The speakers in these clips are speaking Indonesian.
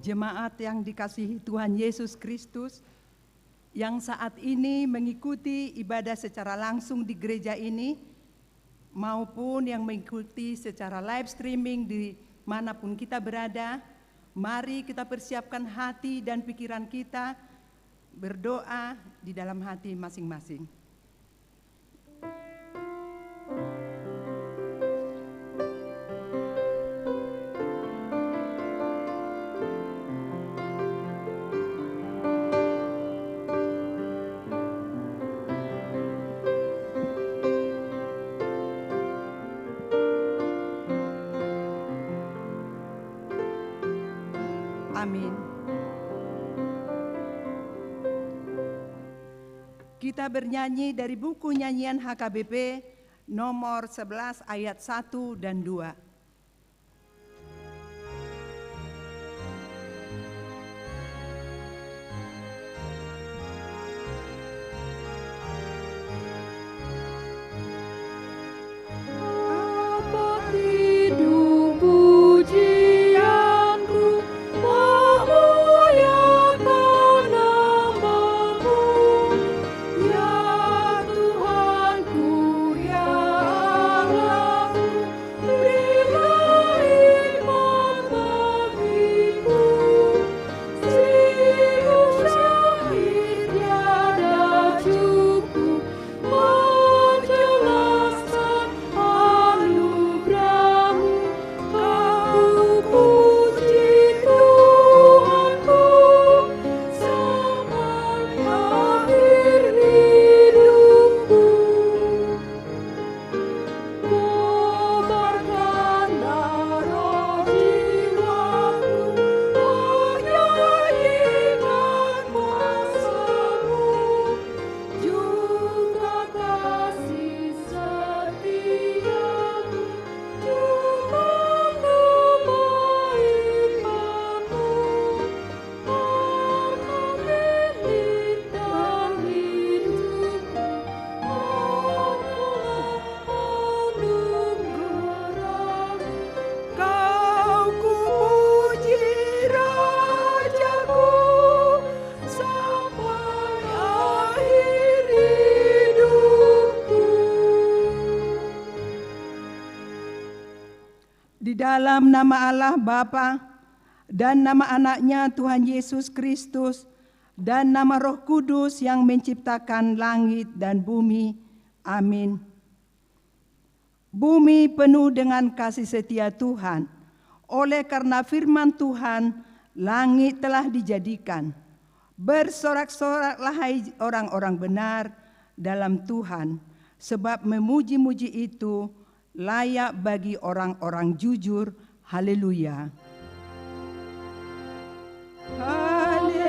Jemaat yang dikasihi Tuhan Yesus Kristus, yang saat ini mengikuti ibadah secara langsung di gereja ini, maupun yang mengikuti secara live streaming di manapun kita berada, mari kita persiapkan hati dan pikiran kita berdoa di dalam hati masing-masing. Amin. Kita bernyanyi dari buku nyanyian HKBP nomor 11 ayat 1 dan 2. Dalam nama Allah Bapa dan nama anaknya Tuhan Yesus Kristus dan nama Roh Kudus yang menciptakan langit dan bumi. Amin. Bumi penuh dengan kasih setia Tuhan. Oleh karena firman Tuhan, langit telah dijadikan. Bersorak-soraklah hai orang-orang benar dalam Tuhan, sebab memuji-muji itu layak bagi orang-orang jujur. Haleluya. Haleluya.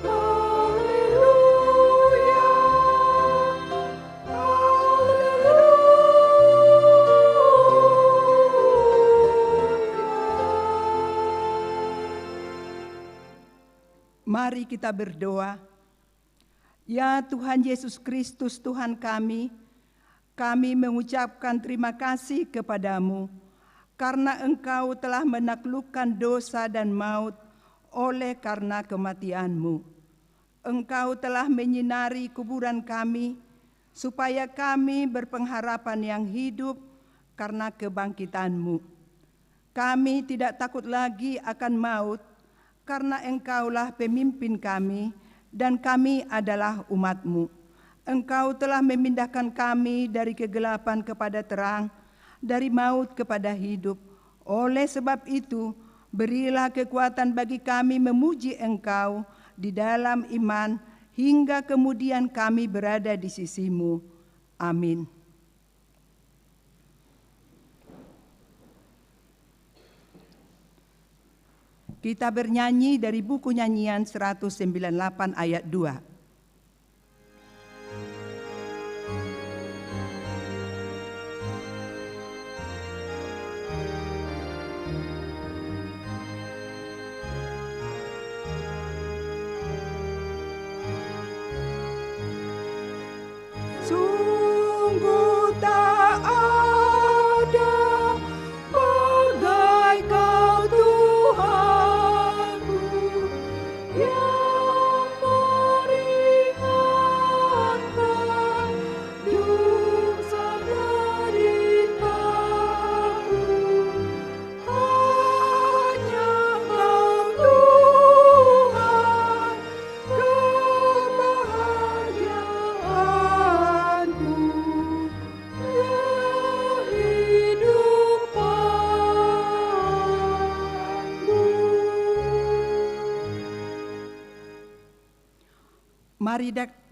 Haleluya. Haleluya. Mari kita berdoa. Ya Tuhan Yesus Kristus Tuhan kami mengucapkan terima kasih kepadamu karena Engkau telah menaklukkan dosa dan maut oleh karena kematian-Mu. Engkau telah menyinari kuburan kami supaya kami berpengharapan yang hidup karena kebangkitan-Mu. Kami tidak takut lagi akan maut karena Engkaulah pemimpin kami dan kami adalah umat-Mu. Engkau telah memindahkan kami dari kegelapan kepada terang, dari maut kepada hidup. Oleh sebab itu, berilah kekuatan bagi kami memuji Engkau di dalam iman, hingga kemudian kami berada di sisi-Mu. Amin. Kita bernyanyi dari buku nyanyian 198 ayat 2. Sungguh tak ada bagaikan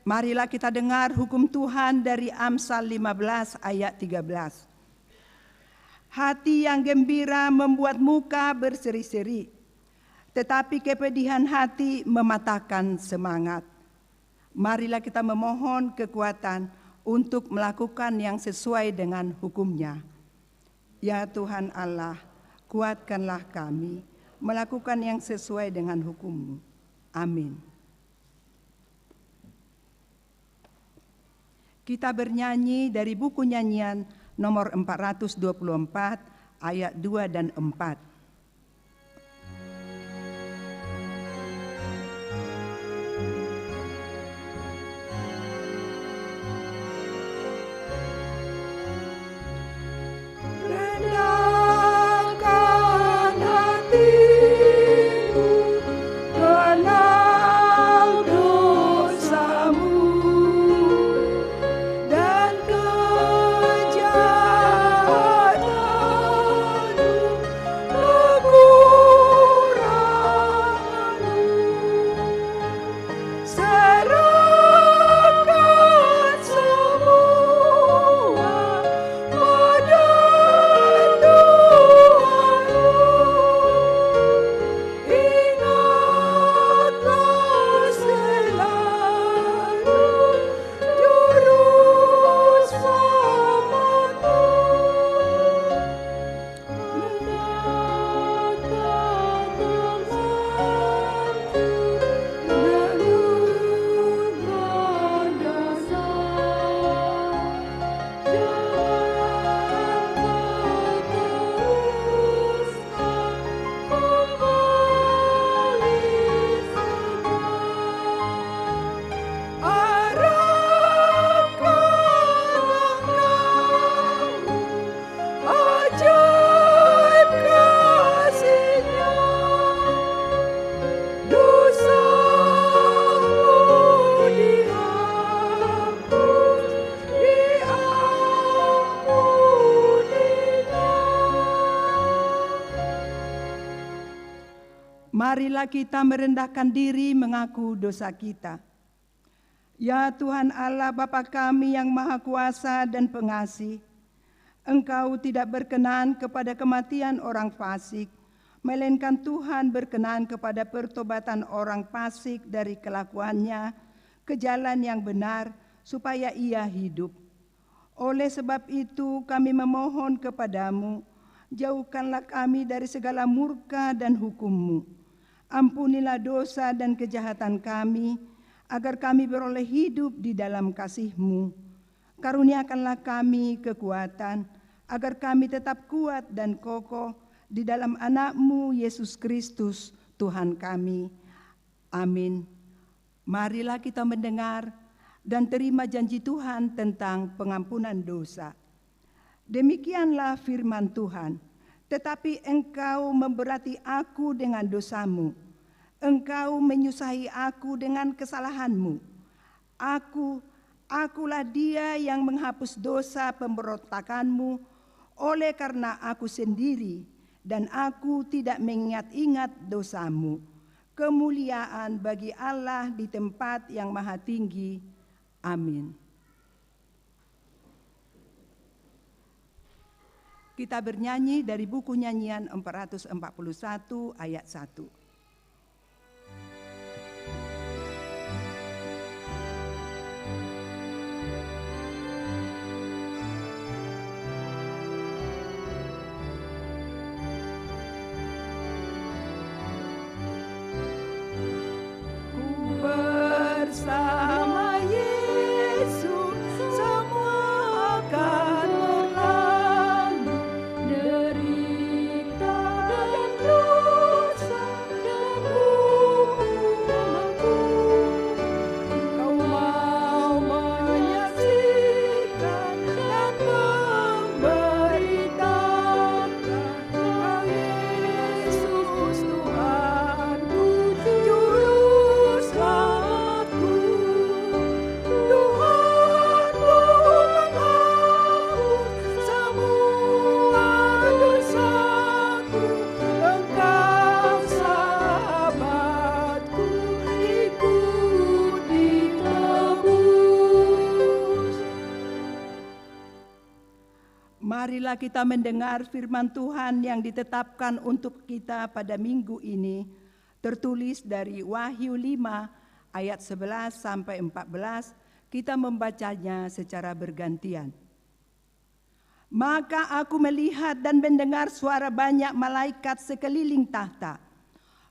Marilah kita dengar hukum Tuhan dari Amsal 15 ayat 13. Hati yang gembira membuat muka berseri-seri, tetapi kepedihan hati mematahkan semangat. Marilah kita memohon kekuatan untuk melakukan yang sesuai dengan hukum-Nya. Ya Tuhan Allah, kuatkanlah kami melakukan yang sesuai dengan hukum-Mu. Amin. Kita bernyanyi dari buku nyanyian nomor 424 ayat 2 dan 4. Marilah kita merendahkan diri mengaku dosa kita. Ya Tuhan Allah Bapa kami yang Maha Kuasa dan Pengasih, Engkau tidak berkenan kepada kematian orang fasik, melainkan Tuhan berkenan kepada pertobatan orang fasik dari kelakuannya ke jalan yang benar supaya ia hidup. Oleh sebab itu kami memohon kepadamu, jauhkanlah kami dari segala murka dan hukum-Mu. Ampunilah dosa dan kejahatan kami, agar kami beroleh hidup di dalam kasih-Mu. Karuniakanlah kami kekuatan, agar kami tetap kuat dan kokoh di dalam anak-Mu Yesus Kristus, Tuhan kami. Amin. Marilah kita mendengar dan terima janji Tuhan tentang pengampunan dosa. Demikianlah firman Tuhan. Tetapi engkau memberati aku dengan dosamu. Engkau menyusahi aku dengan kesalahanmu. Akulah dia yang menghapus dosa pemberontakanmu, oleh karena aku sendiri, dan aku tidak mengingat-ingat dosamu. Kemuliaan bagi Allah di tempat yang maha tinggi. Amin. Kita bernyanyi dari buku nyanyian 441 ayat 1. Bersama Yesus semua akan berlalu, derita dan dosa Marilah kita mendengar firman Tuhan yang ditetapkan untuk kita pada minggu ini, tertulis dari Wahyu 5 ayat 11 sampai 14, kita membacanya secara bergantian. Maka aku melihat dan mendengar suara banyak malaikat sekeliling tahta.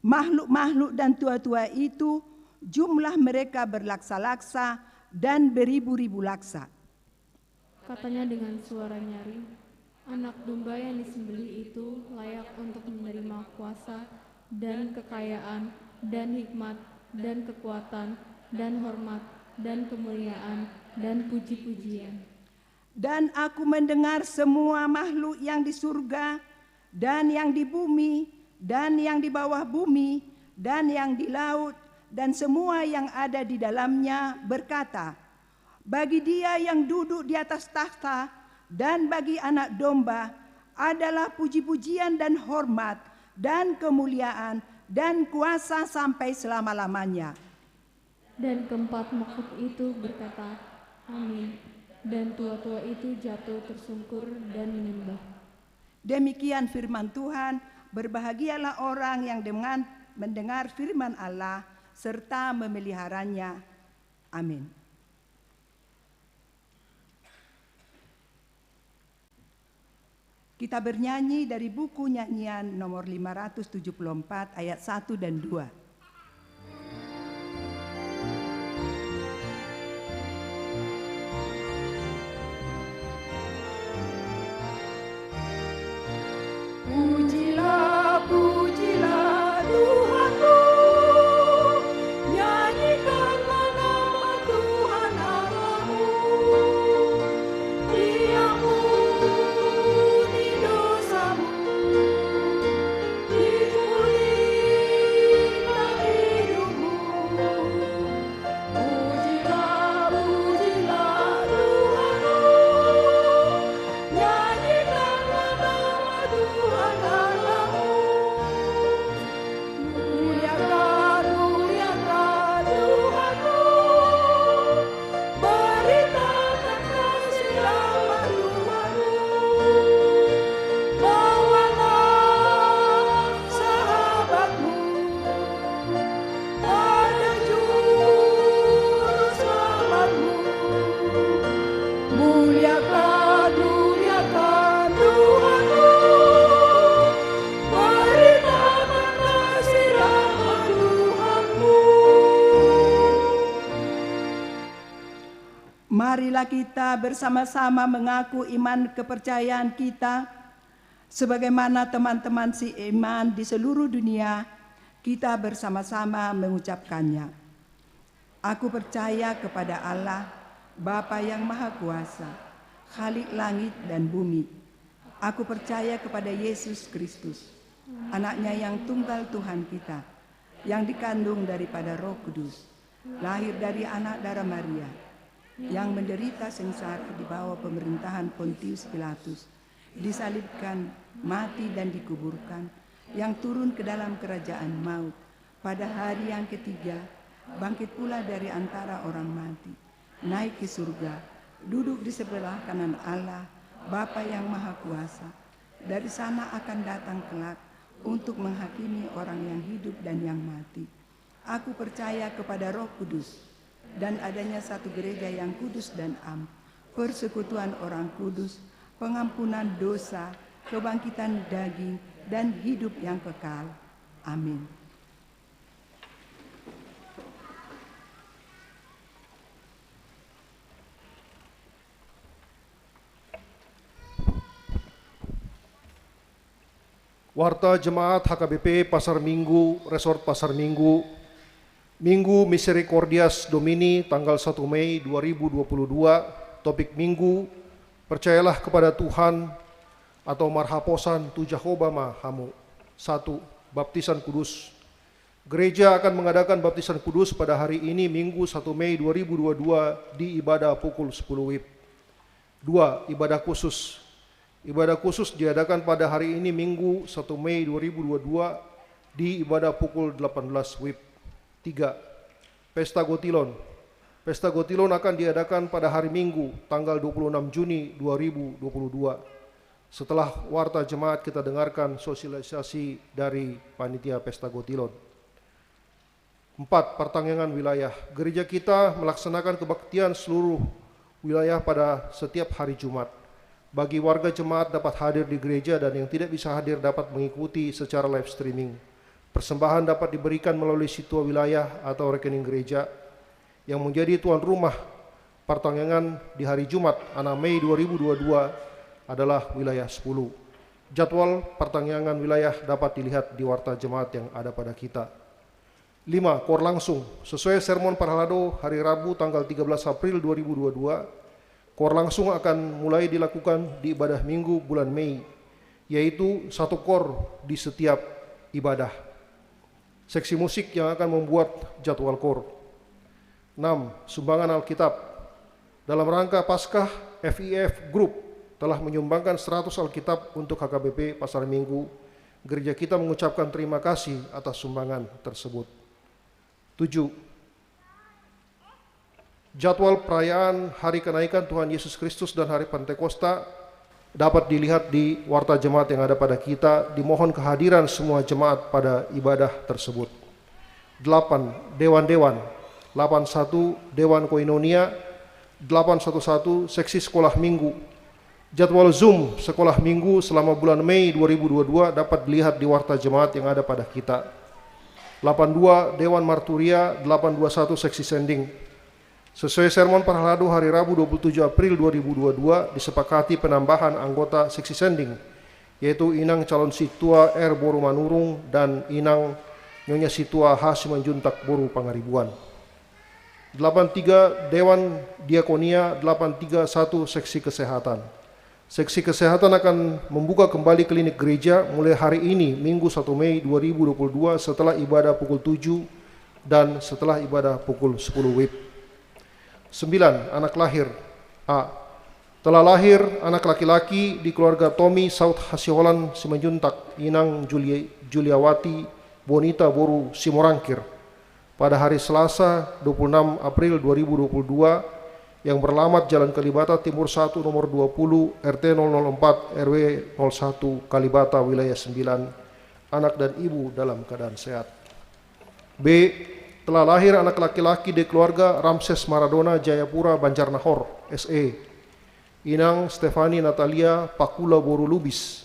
Makhluk-makhluk dan tua-tua itu, jumlah mereka berlaksa-laksa dan beribu-ribu laksa. Katanya dengan suara nyaring, anak domba yang disembelih itu layak untuk menerima kuasa dan kekayaan dan hikmat dan kekuatan dan hormat dan kemuliaan dan puji-pujian. Dan aku mendengar semua makhluk yang di surga dan yang di bumi dan yang di bawah bumi dan yang di laut dan semua yang ada di dalamnya berkata, bagi Dia yang duduk di atas takhta dan bagi anak domba adalah puji-pujian dan hormat dan kemuliaan dan kuasa sampai selama-lamanya. Dan keempat makhluk itu berkata, Amin. Dan tua-tua itu jatuh tersungkur dan menyembah. Demikian firman Tuhan. Berbahagialah orang yang dengan mendengar firman Allah serta memeliharanya. Amin. Kita bernyanyi dari buku nyanyian nomor 574 ayat 1 dan 2. Pujilah, pujilah Tuhanmu, nyanyikanlah nama Tuhan Allahmu. Dia ampuni dosamu, dipulihkan hidupmu. Pujilah, pujilah Tuhanmu, nyanyikanlah nama Tuhan Allahmu. Muliakan, muliakan Tuhanmu, beritakan kasih rahmat Tuhanmu. Bawalah sahabatmu pada juru selamatmu. Muliakan, muliakan Tuhanmu, beritakan kasih rahmat Tuhanmu. Marilah kita bersama-sama mengaku iman kepercayaan kita. Sebagaimana teman-teman seiman di seluruh dunia, kita bersama-sama mengucapkannya. Aku percaya kepada Allah, Bapa yang Maha Kuasa, Khalik langit dan bumi. Aku percaya kepada Yesus Kristus, anaknya yang tunggal Tuhan kita, yang dikandung daripada Roh Kudus, lahir dari anak darah Maria, yang menderita sengsara di bawah pemerintahan Pontius Pilatus, disalibkan, mati dan dikuburkan, yang turun ke dalam kerajaan maut, pada hari yang ketiga, bangkit pula dari antara orang mati, naik ke surga, duduk di sebelah kanan Allah, Bapa yang Maha Kuasa. Dari sana akan datang kelak untuk menghakimi orang yang hidup dan yang mati. Aku percaya kepada Roh Kudus dan adanya satu gereja yang kudus dan am, persekutuan orang kudus, pengampunan dosa, kebangkitan daging, dan hidup yang kekal. Amin. Warta Jemaat HKBP Pasar Minggu, Resort Pasar Minggu, Minggu Misericordias Domini tanggal 1 Mei 2022, topik Minggu, percayalah kepada Tuhan atau marhaposan tu Jehovah Mahamu. 1. Baptisan Kudus. Gereja akan mengadakan baptisan kudus pada hari ini Minggu 1 Mei 2022 di ibadah pukul 10 WIB. 2. Ibadah khusus. Ibadah khusus diadakan pada hari ini Minggu 1 Mei 2022 di ibadah pukul 18 WIB. 3. Pesta Gotilon. Pesta Gotilon akan diadakan pada hari Minggu tanggal 26 Juni 2022. Setelah warta jemaat kita dengarkan sosialisasi dari panitia Pesta Gotilon. 4. Pertanggungan wilayah. Gereja kita melaksanakan kebaktian seluruh wilayah pada setiap hari Jumat. Bagi warga jemaat dapat hadir di gereja dan yang tidak bisa hadir dapat mengikuti secara live streaming. Persembahan dapat diberikan melalui situa wilayah atau rekening gereja. Yang menjadi tuan rumah pertanggungan di hari Jumat 6 Mei 2022 adalah wilayah 10. Jadwal pertanggungan wilayah dapat dilihat di warta jemaat yang ada pada kita. 5. Kor langsung. Sesuai sermon Parhalado hari Rabu tanggal 13 April 2022, kor langsung akan mulai dilakukan di ibadah minggu bulan Mei, yaitu 1 kor di setiap ibadah. Seksi musik yang akan membuat jadwal kor. 6. Sumbangan Alkitab. Dalam rangka Paskah, FIF Group telah menyumbangkan 100 Alkitab untuk HKBP Pasar Minggu. Gereja kita mengucapkan terima kasih atas sumbangan tersebut. 7. Jadwal perayaan Hari Kenaikan Tuhan Yesus Kristus dan Hari Pentakosta dapat dilihat di warta jemaat yang ada pada kita. Dimohon kehadiran semua jemaat pada ibadah tersebut. 8. Dewan-dewan. 81 Dewan Koinonia. 811 Seksi Sekolah Minggu. Jadwal Zoom sekolah minggu selama bulan Mei 2022 dapat dilihat di warta jemaat yang ada pada kita. 82 Dewan Marturia, 821 Seksi Sending. Sesuai sermon Parhalado hari Rabu 27 April 2022 disepakati penambahan anggota Seksi Sending, yaitu Inang Calon Situa R. Boru Manurung dan Inang Nyonya Situa H. Simanjuntak Boru Pangaribuan. 83 Dewan Diakonia, 831 Seksi Kesehatan. Seksi Kesehatan akan membuka kembali klinik gereja mulai hari ini, Minggu 1 Mei 2022 setelah ibadah pukul 7 dan setelah ibadah pukul 10 WIB. 9. Anak lahir. A. Telah lahir anak laki-laki di keluarga Tommy Saud Hasiholan Simanjuntak, Inang Juliawati Bonita Boru Simorangkir pada hari Selasa 26 April 2022 yang beralamat Jalan Kalibata Timur 1 nomor 20 RT 004 RW 01 Kalibata wilayah 9, anak dan ibu dalam keadaan sehat. B. Telah lahir anak laki-laki di keluarga Ramses Maradona Jayapura Banjarnahor SE, Inang Stefani Natalia Pakula Boru Lubis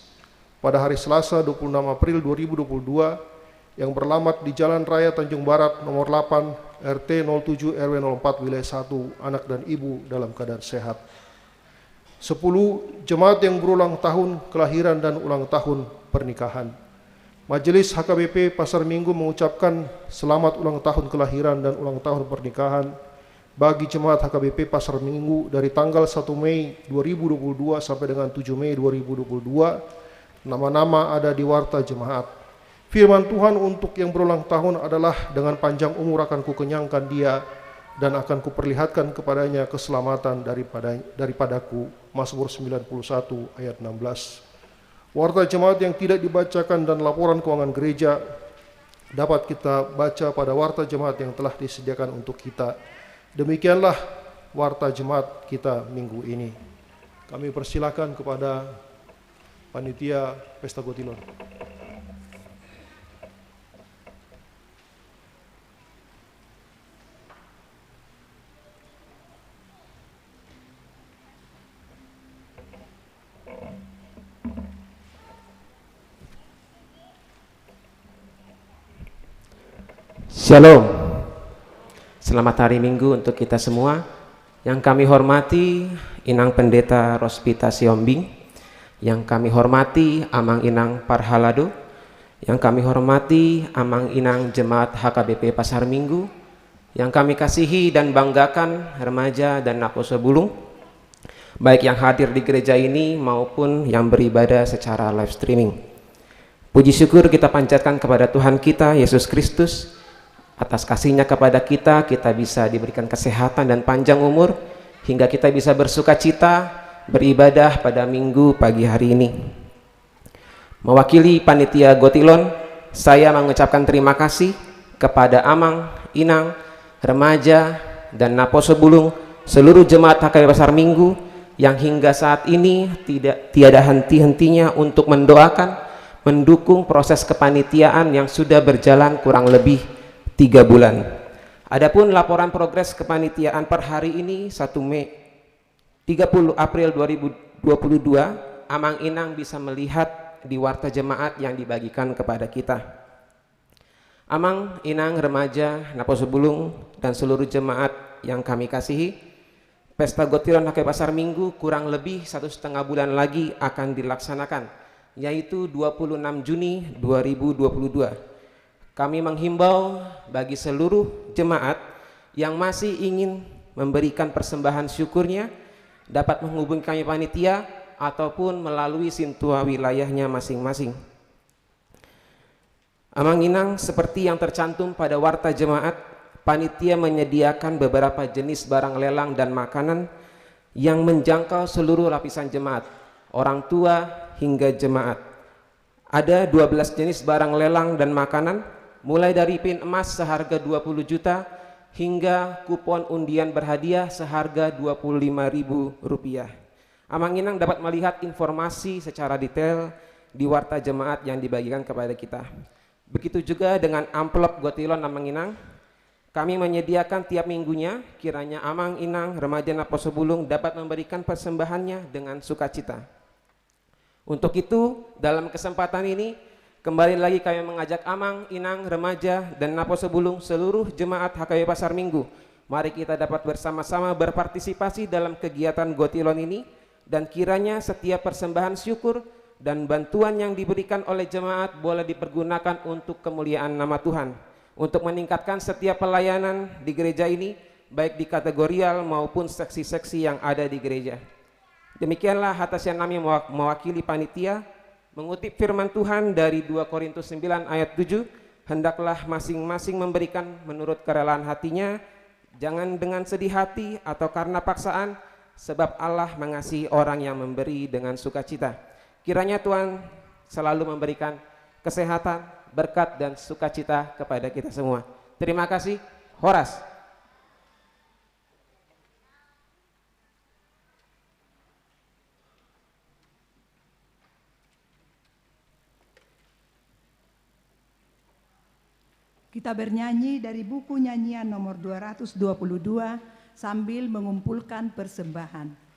pada hari Selasa 26 April 2022 yang beralamat di Jalan Raya Tanjung Barat nomor 8 RT 07 RW 04 wilayah 1, anak dan ibu dalam keadaan sehat. 10. Jemaat yang berulang tahun kelahiran dan ulang tahun pernikahan. Majelis HKBP Pasar Minggu mengucapkan selamat ulang tahun kelahiran dan ulang tahun pernikahan bagi jemaat HKBP Pasar Minggu dari tanggal 1 Mei 2022 sampai dengan 7 Mei 2022. Nama-nama ada di warta jemaat. Firman Tuhan untuk yang berulang tahun adalah, dengan panjang umur akan kukenyangkan dia dan akan kuperlihatkan kepadanya keselamatan daripadaku. Mazmur 91 ayat 16. Warta jemaat yang tidak dibacakan dan laporan keuangan gereja dapat kita baca pada warta jemaat yang telah disediakan untuk kita. Demikianlah warta jemaat kita minggu ini. Kami persilakan kepada panitia Pesta Gotilon. Shalom. Selamat hari Minggu untuk kita semua. Yang kami hormati Inang Pendeta Rospita Siombing, yang kami hormati Amang Inang Parhalado, yang kami hormati Amang Inang Jemaat HKBP Pasar Minggu, yang kami kasihi dan banggakan remaja dan Naposo Bulung, baik yang hadir di gereja ini maupun yang beribadah secara live streaming. Puji syukur kita panjatkan kepada Tuhan kita Yesus Kristus atas kasih-Nya kepada kita bisa diberikan kesehatan dan panjang umur hingga kita bisa bersuka cita beribadah pada Minggu pagi hari ini. Mewakili panitia Gotilon, saya mengucapkan terima kasih kepada Amang, Inang, remaja dan Naposo Bulung, seluruh jemaat HKBP Pasar Minggu yang hingga saat ini tiada henti-hentinya untuk mendoakan, mendukung proses kepanitiaan yang sudah berjalan kurang lebih 3 bulan. Adapun laporan progres kepanitiaan per hari ini 1 Mei 30 April 2022, Amang Inang bisa melihat di warta jemaat yang dibagikan kepada kita. Amang, Inang, remaja, Naposubulung, dan seluruh jemaat yang kami kasihi, Pesta Gotilon HKBP Pasar Minggu kurang lebih 1,5 bulan lagi akan dilaksanakan, yaitu 26 Juni 2022. Kami menghimbau bagi seluruh jemaat yang masih ingin memberikan persembahan syukurnya dapat menghubungi kami panitia ataupun melalui sintua wilayahnya masing-masing. Amang Inang, seperti yang tercantum pada warta jemaat, panitia menyediakan beberapa jenis barang lelang dan makanan yang menjangkau seluruh lapisan jemaat, orang tua hingga jemaat. Ada 12 jenis barang lelang dan makanan, mulai dari pin emas seharga 20 juta hingga kupon undian berhadiah seharga Rp25.000. Amang Inang dapat melihat informasi secara detail di warta jemaat yang dibagikan kepada kita. Begitu juga dengan amplop Gotilon Amang Inang. Kami menyediakan tiap minggunya, kiranya Amang Inang remaja Naposubulung dapat memberikan persembahannya dengan sukacita. Untuk itu, dalam kesempatan ini, kembali lagi kami mengajak Amang, Inang, remaja, dan Naposubulung seluruh jemaat HKBP Pasar Minggu. Mari kita dapat bersama-sama berpartisipasi dalam kegiatan Gotilon ini, dan kiranya setiap persembahan syukur dan bantuan yang diberikan oleh jemaat boleh dipergunakan untuk kemuliaan nama Tuhan, untuk meningkatkan setiap pelayanan di gereja ini, baik di kategorial maupun seksi-seksi yang ada di gereja. Demikianlah atas yang kami mewakili panitia, mengutip firman Tuhan dari 2 Korintus 9 ayat 7, hendaklah masing-masing memberikan menurut kerelaan hatinya, jangan dengan sedih hati atau karena paksaan, sebab Allah mengasihi orang yang memberi dengan sukacita. Kiranya Tuhan selalu memberikan kesehatan, berkat, dan sukacita kepada kita semua. Terima kasih. Horas. Kita bernyanyi dari buku nyanyian nomor 222 sambil mengumpulkan persembahan. Dari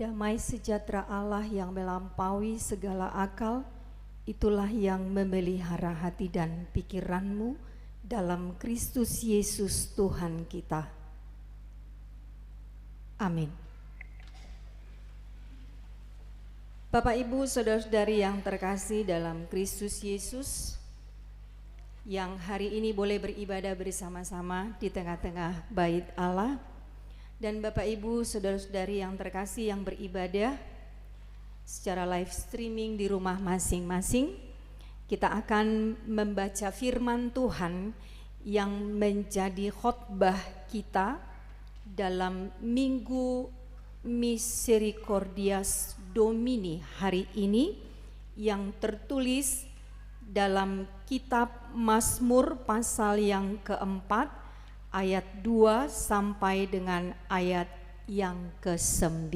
Damai sejahtera Allah yang melampaui segala akal, itulah yang memelihara hati dan pikiranmu dalam Kristus Yesus Tuhan kita. Amin. Bapak, Ibu, saudara-saudari yang terkasih dalam Kristus Yesus, yang hari ini boleh beribadah bersama-sama di tengah-tengah bait Allah, dan Bapak, Ibu, saudara-saudari yang terkasih yang beribadah secara live streaming di rumah masing-masing, kita akan membaca firman Tuhan yang menjadi khotbah kita dalam Minggu Misericordias Domini hari ini, yang tertulis dalam kitab Mazmur pasal yang keempat ayat 2 sampai dengan ayat yang ke-9.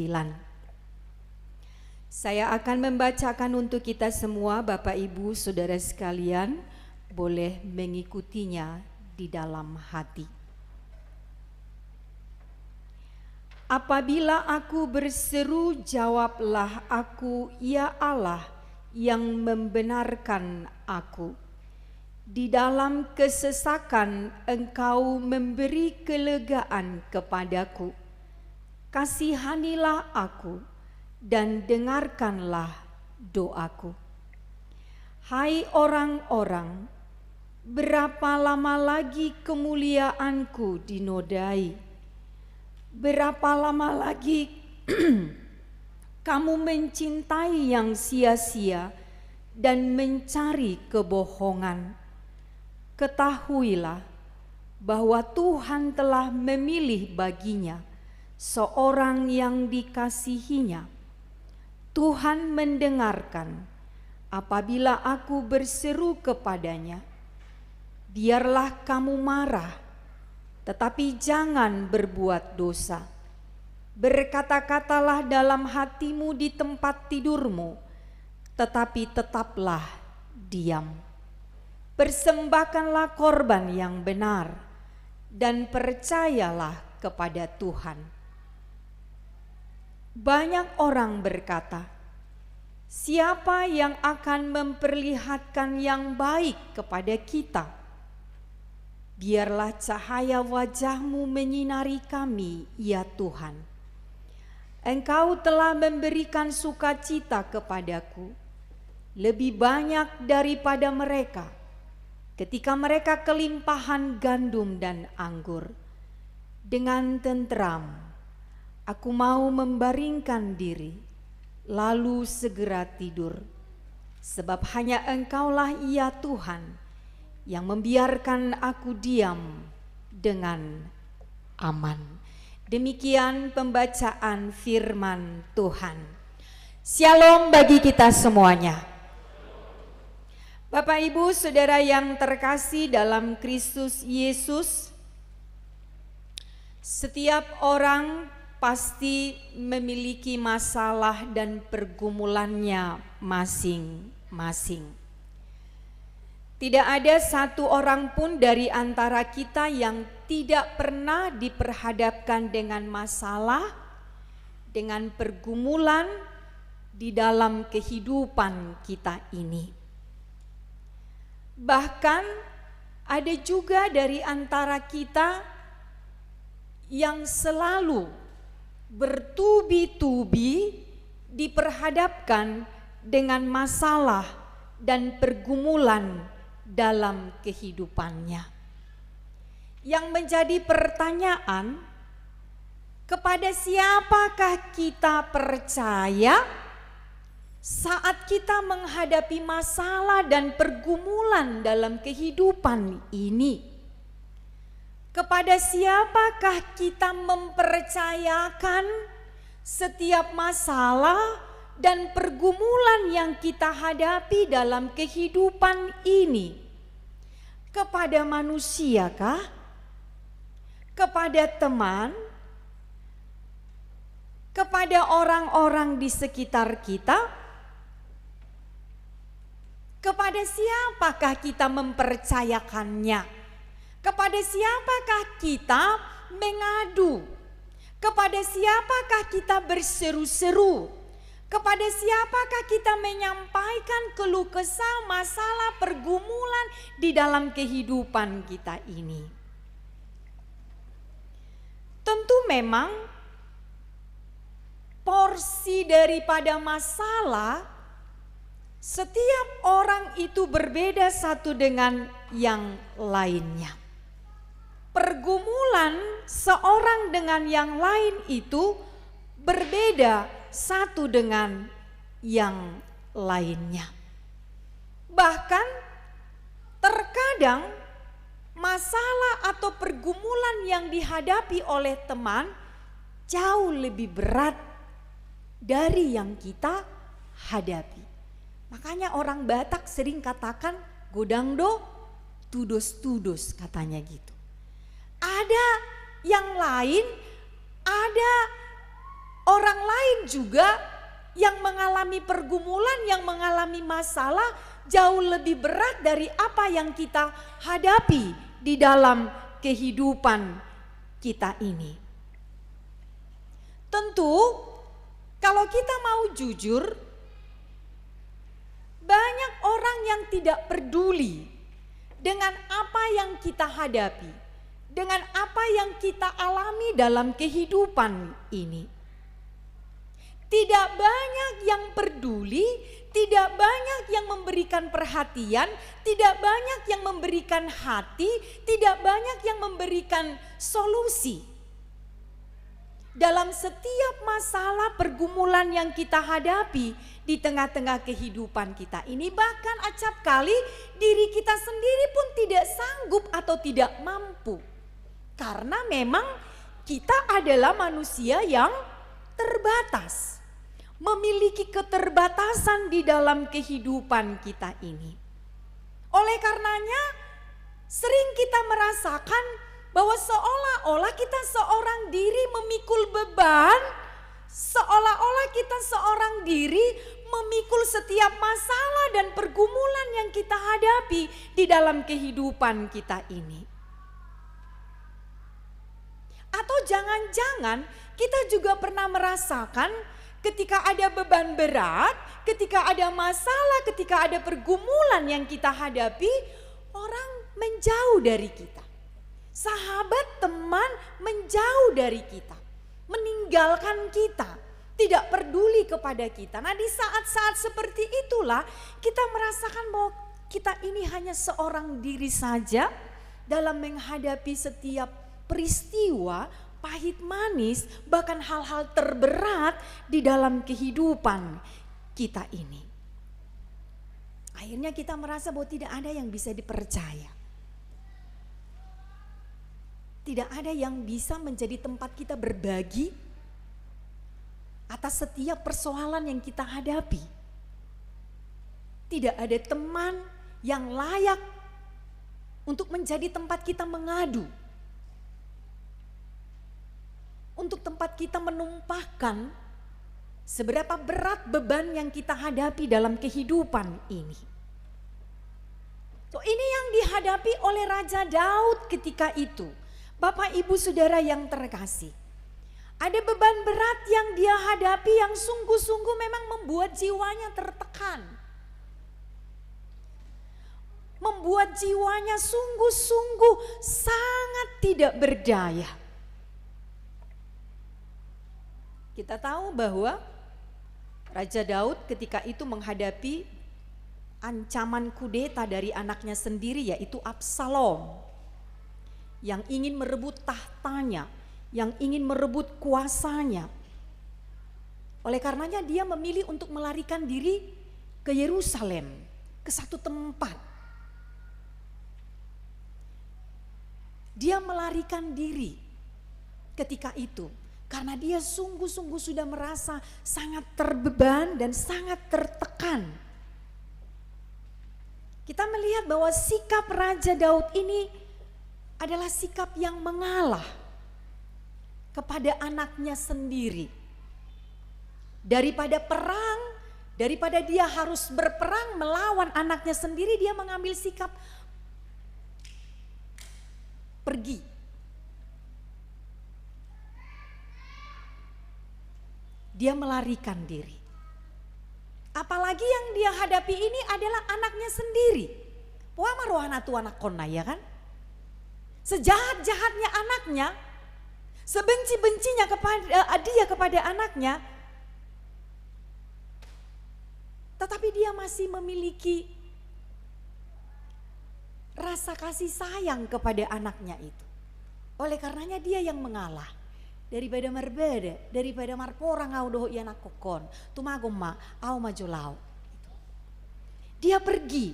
Saya akan membacakan untuk kita semua. Bapak, Ibu, saudara sekalian boleh mengikutinya di dalam hati. Apabila aku berseru, jawablah aku, ya Allah, yang membenarkan aku. Di dalam kesesakan Engkau memberi kelegaan kepadaku. Kasihanilah aku dan dengarkanlah doaku. Hai orang-orang, berapa lama lagi kemuliaanku dinodai? Berapa lama lagi kamu mencintai yang sia-sia dan mencari kebohongan? Ketahuilah bahwa Tuhan telah memilih baginya seorang yang dikasihinya. Tuhan mendengarkan apabila aku berseru kepadanya. Biarlah kamu marah, tetapi jangan berbuat dosa. Berkata-katalah dalam hatimu di tempat tidurmu, tetapi tetaplah diam. Persembahkanlah korban yang benar dan percayalah kepada Tuhan. Banyak orang berkata, siapa yang akan memperlihatkan yang baik kepada kita? Biarlah cahaya wajah-Mu menyinari kami, ya Tuhan. Engkau telah memberikan sukacita kepadaku, lebih banyak daripada mereka, ketika mereka kelimpahan gandum dan anggur. Dengan tenteram, aku mau membaringkan diri, lalu segera tidur. Sebab hanya Engkaulah, ya Tuhan, yang membiarkan aku diam dengan aman. Demikian pembacaan firman Tuhan. Shalom bagi kita semuanya. Bapak, Ibu, saudara yang terkasih dalam Kristus Yesus, setiap orang pasti memiliki masalah dan pergumulannya masing-masing. Tidak ada satu orang pun dari antara kita yang tidak pernah diperhadapkan dengan masalah, dengan pergumulan di dalam kehidupan kita ini. Bahkan ada juga dari antara kita yang selalu bertubi-tubi diperhadapkan dengan masalah dan pergumulan dalam kehidupannya. Yang menjadi pertanyaan, kepada siapakah kita percaya saat kita menghadapi masalah dan pergumulan dalam kehidupan ini? Kepada siapakah kita mempercayakan setiap masalah dan pergumulan yang kita hadapi dalam kehidupan ini? Kepada manusiakah? Kepada teman? Kepada orang-orang di sekitar kita? Kepada siapakah kita mempercayakannya? Kepada siapakah kita mengadu? Kepada siapakah kita berseru-seru? Kepada siapakah kita menyampaikan keluh kesah, masalah, pergumulan di dalam kehidupan kita ini? Tentu memang porsi daripada masalah setiap orang itu berbeda satu dengan yang lainnya. Pergumulan seorang dengan yang lain itu berbeda satu dengan yang lainnya. Bahkan terkadang masalah atau pergumulan yang dihadapi oleh teman jauh lebih berat dari yang kita hadapi. Makanya orang Batak sering katakan godangdo tudos-tudos, katanya gitu. Ada yang lain, ada orang lain juga yang mengalami pergumulan, yang mengalami masalah jauh lebih berat dari apa yang kita hadapi di dalam kehidupan kita ini. Tentu kalau kita mau jujur, banyak orang yang tidak peduli dengan apa yang kita hadapi, dengan apa yang kita alami dalam kehidupan ini. Tidak banyak yang peduli, tidak banyak yang memberikan perhatian, tidak banyak yang memberikan hati, tidak banyak yang memberikan solusi. Dalam setiap masalah pergumulan yang kita hadapi di tengah-tengah kehidupan kita ini, bahkan acap kali diri kita sendiri pun tidak sanggup atau tidak mampu. Karena memang kita adalah manusia yang terbatas, memiliki keterbatasan di dalam kehidupan kita ini. Oleh karenanya sering kita merasakan bahwa seolah-olah kita seorang diri memikul beban, seolah-olah kita seorang diri memikul setiap masalah dan pergumulan yang kita hadapi di dalam kehidupan kita ini. Atau jangan-jangan kita juga pernah merasakan ketika ada beban berat, ketika ada masalah, ketika ada pergumulan yang kita hadapi, orang menjauh dari kita. Sahabat, teman menjauh dari kita, meninggalkan kita, tidak peduli kepada kita. Nah, di saat-saat seperti itulah kita merasakan bahwa kita ini hanya seorang diri saja dalam menghadapi setiap peristiwa pahit manis, bahkan hal-hal terberat di dalam kehidupan kita ini. Akhirnya kita merasa bahwa tidak ada yang bisa dipercaya. Tidak ada yang bisa menjadi tempat kita berbagi atas setiap persoalan yang kita hadapi. Tidak ada teman yang layak untuk menjadi tempat kita mengadu, untuk tempat kita menumpahkan seberapa berat beban yang kita hadapi dalam kehidupan ini. So, ini yang dihadapi oleh Raja Daud ketika itu. Bapak, Ibu, Saudara yang terkasih, ada beban berat yang dia hadapi yang sungguh-sungguh memang membuat jiwanya tertekan. Membuat jiwanya sungguh-sungguh sangat tidak berdaya. Kita tahu bahwa Raja Daud ketika itu menghadapi ancaman kudeta dari anaknya sendiri, yaitu Absalom, yang ingin merebut tahtanya, yang ingin merebut kuasanya. Oleh karenanya dia memilih untuk melarikan diri ke Yerusalem, ke satu tempat. Dia melarikan diri ketika itu karena dia sungguh-sungguh sudah merasa sangat terbeban dan sangat tertekan. Kita melihat bahwa sikap Raja Daud ini adalah sikap yang mengalah kepada anaknya sendiri. Daripada perang, daripada dia harus berperang melawan anaknya sendiri, dia mengambil sikap pergi. dia melarikan diri. Apalagi yang dia hadapi ini adalah anaknya sendiri. Wah maruhana tu anak kona ya kan? Sejahat-jahatnya anaknya, sebenci-bencinya dia kepada anaknya, tetapi dia masih memiliki rasa kasih sayang kepada anaknya itu. Oleh karenanya dia yang mengalah. Daripada marbeda, daripada marporang au doho ia nak kokon, tumagom ma au majolau. Dia pergi.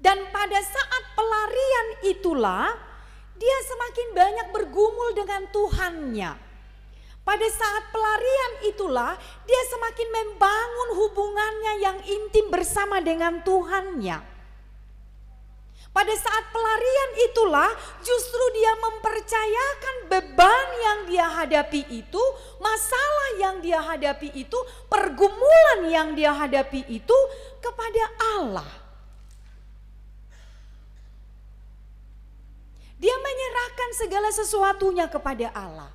Dan pada saat pelarian itulah dia semakin banyak bergumul dengan Tuhannya. Pada saat pelarian itulah dia semakin membangun hubungannya yang intim bersama dengan Tuhannya. Pada saat pelarian itulah justru dia mempercayakan beban yang dia hadapi itu, masalah yang dia hadapi itu, pergumulan yang dia hadapi itu kepada Allah. Dia menyerahkan segala sesuatunya kepada Allah.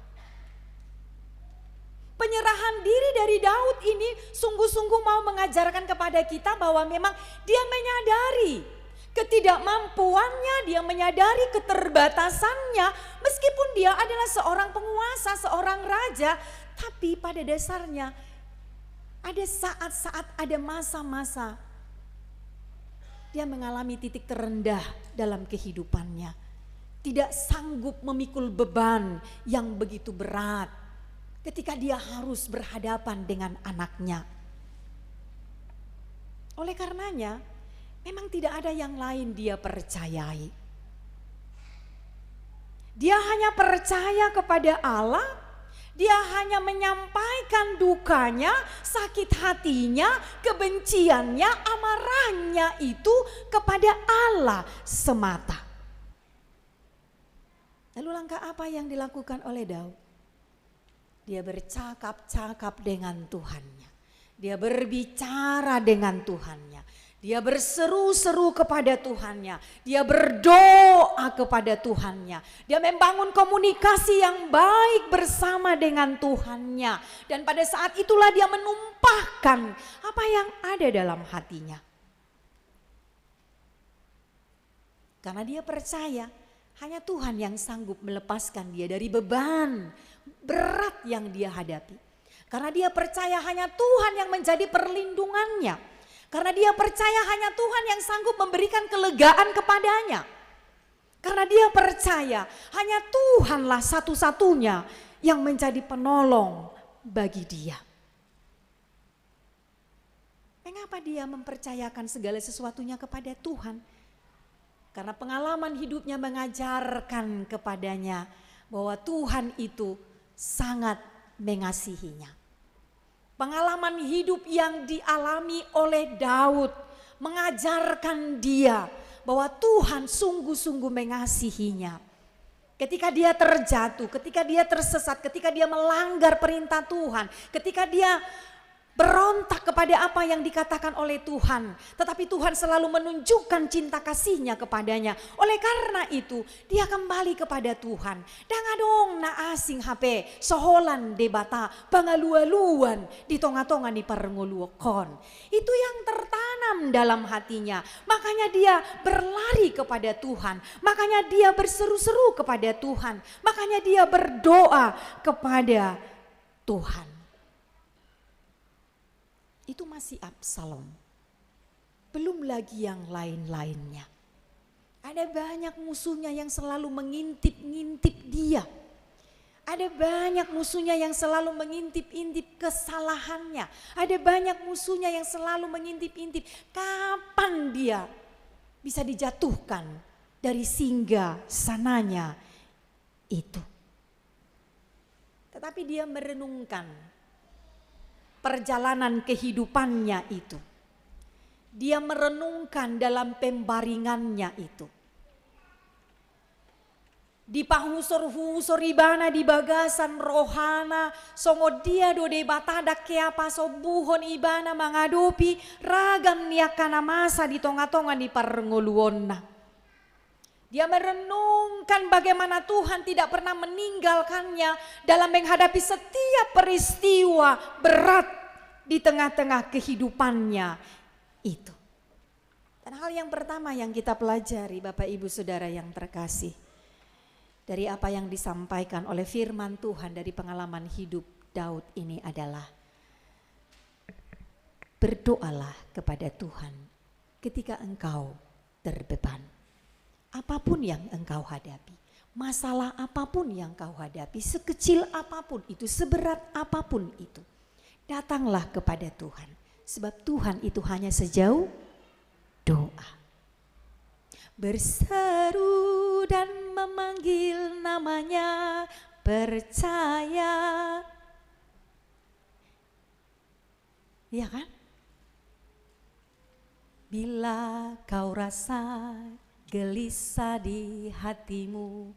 Penyerahan diri dari Daud ini sungguh-sungguh mau mengajarkan kepada kita bahwa memang dia menyadari ketidakmampuannya, dia menyadari keterbatasannya, meskipun dia adalah seorang penguasa, seorang raja, tapi pada dasarnya ada saat-saat, ada masa-masa dia mengalami titik terendah dalam kehidupannya. Tidak sanggup memikul beban yang begitu berat ketika dia harus berhadapan dengan anaknya. Oleh karenanya, memang tidak ada yang lain dia percayai. Dia hanya percaya kepada Allah, dia hanya menyampaikan dukanya, sakit hatinya, kebenciannya, amarahnya itu kepada Allah semata. Lalu langkah apa yang dilakukan oleh Daud? Dia bercakap-cakap dengan Tuhannya. Dia berbicara dengan Tuhannya. Dia berseru-seru kepada Tuhannya, dia berdoa kepada Tuhannya, dia membangun komunikasi yang baik bersama dengan Tuhannya. Dan pada saat itulah dia menumpahkan apa yang ada dalam hatinya. Karena dia percaya hanya Tuhan yang sanggup melepaskan dia dari beban berat yang dia hadapi. Karena dia percaya hanya Tuhan yang menjadi perlindungannya. Karena dia percaya hanya Tuhan yang sanggup memberikan kelegaan kepadanya. Karena dia percaya hanya Tuhanlah satu-satunya yang menjadi penolong bagi dia. Mengapa dia mempercayakan segala sesuatunya kepada Tuhan? Karena pengalaman hidupnya mengajarkan kepadanya bahwa Tuhan itu sangat mengasihinya. Pengalaman hidup yang dialami oleh Daud mengajarkan dia bahwa Tuhan sungguh-sungguh mengasihinya. Ketika dia terjatuh, ketika dia tersesat, ketika dia melanggar perintah Tuhan, ketika dia berontak kepada apa yang dikatakan oleh Tuhan, tetapi Tuhan selalu menunjukkan cinta kasih-Nya kepadanya. Oleh karena itu dia kembali kepada Tuhan. Dangadong na asing HP soholan debata pangalualuan di tonga-tonga ni parengoluokon. Itu yang tertanam dalam hatinya. Makanya dia berlari kepada Tuhan. Makanya dia berseru-seru kepada Tuhan. Makanya dia berdoa kepada Tuhan. Itu masih Absalom. Belum lagi yang lain-lainnya. Ada banyak musuhnya yang selalu mengintip-ngintip dia. Ada banyak musuhnya yang selalu mengintip-intip kesalahannya. Ada banyak musuhnya yang selalu mengintip-intip kapan dia bisa dijatuhkan dari singgah sananya itu. Tetapi dia merenungkan perjalanan kehidupannya itu. Dia merenungkan dalam pembaringannya itu. Di pahusor-husor ibana di bagasan rohana songo dia do de batada keapa sobuhon ibana mengadopi ragam niakana masa di tonga-tonga di parengoluonna. Dia merenungkan bagaimana Tuhan tidak pernah meninggalkannya dalam menghadapi setiap peristiwa berat di tengah-tengah kehidupannya itu. Dan hal yang pertama yang kita pelajari Bapak Ibu Saudara yang terkasih, dari apa yang disampaikan oleh firman Tuhan dari pengalaman hidup Daud ini adalah berdoalah kepada Tuhan ketika engkau terbeban. Apapun yang engkau hadapi, masalah apapun yang engkau hadapi, sekecil apapun itu, seberat apapun itu, datanglah kepada Tuhan. Sebab Tuhan itu hanya sejauh doa. Berseru dan memanggil namanya, percaya. Iya kan? Bila kau rasa gelisah di hatimu,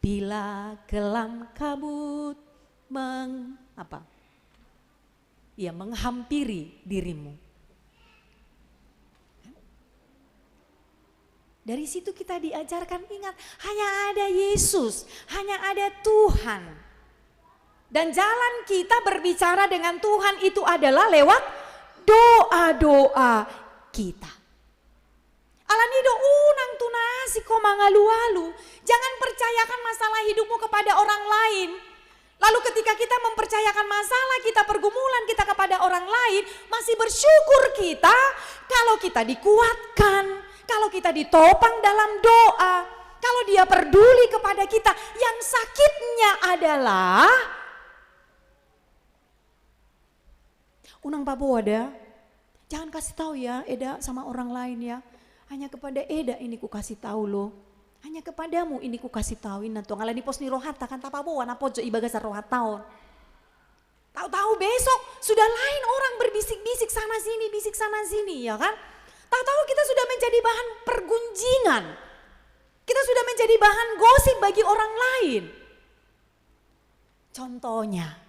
bila kelam kabut menghampiri dirimu. Dari situ kita diajarkan, ingat, hanya ada Yesus, hanya ada Tuhan. Dan jalan kita berbicara dengan Tuhan itu adalah lewat doa-doa kita. Alanido unang tunasi ko mangalu-alu. Jangan percayakan masalah hidupmu kepada orang lain. Lalu ketika kita mempercayakan masalah kita, pergumulan kita kepada orang lain, masih bersyukur kita kalau kita dikuatkan, kalau kita ditopang dalam doa, kalau dia peduli kepada kita. Yang sakitnya adalah unang Pabo ada, jangan kasih tahu ya Eda sama orang lain ya. Hanya kepada Eda ini ku kasih tahu loh. Hanya kepadamu ini ku kasih tahuin nanti ngala di pos ni rohata kan tapaboan apojo ibaga sa rohat tahun. Tahu-tahu besok sudah lain orang berbisik-bisik sana sini, bisik sana sini ya kan. Tahu-tahu kita sudah menjadi bahan pergunjingan. Kita sudah menjadi bahan gosip bagi orang lain. Contohnya,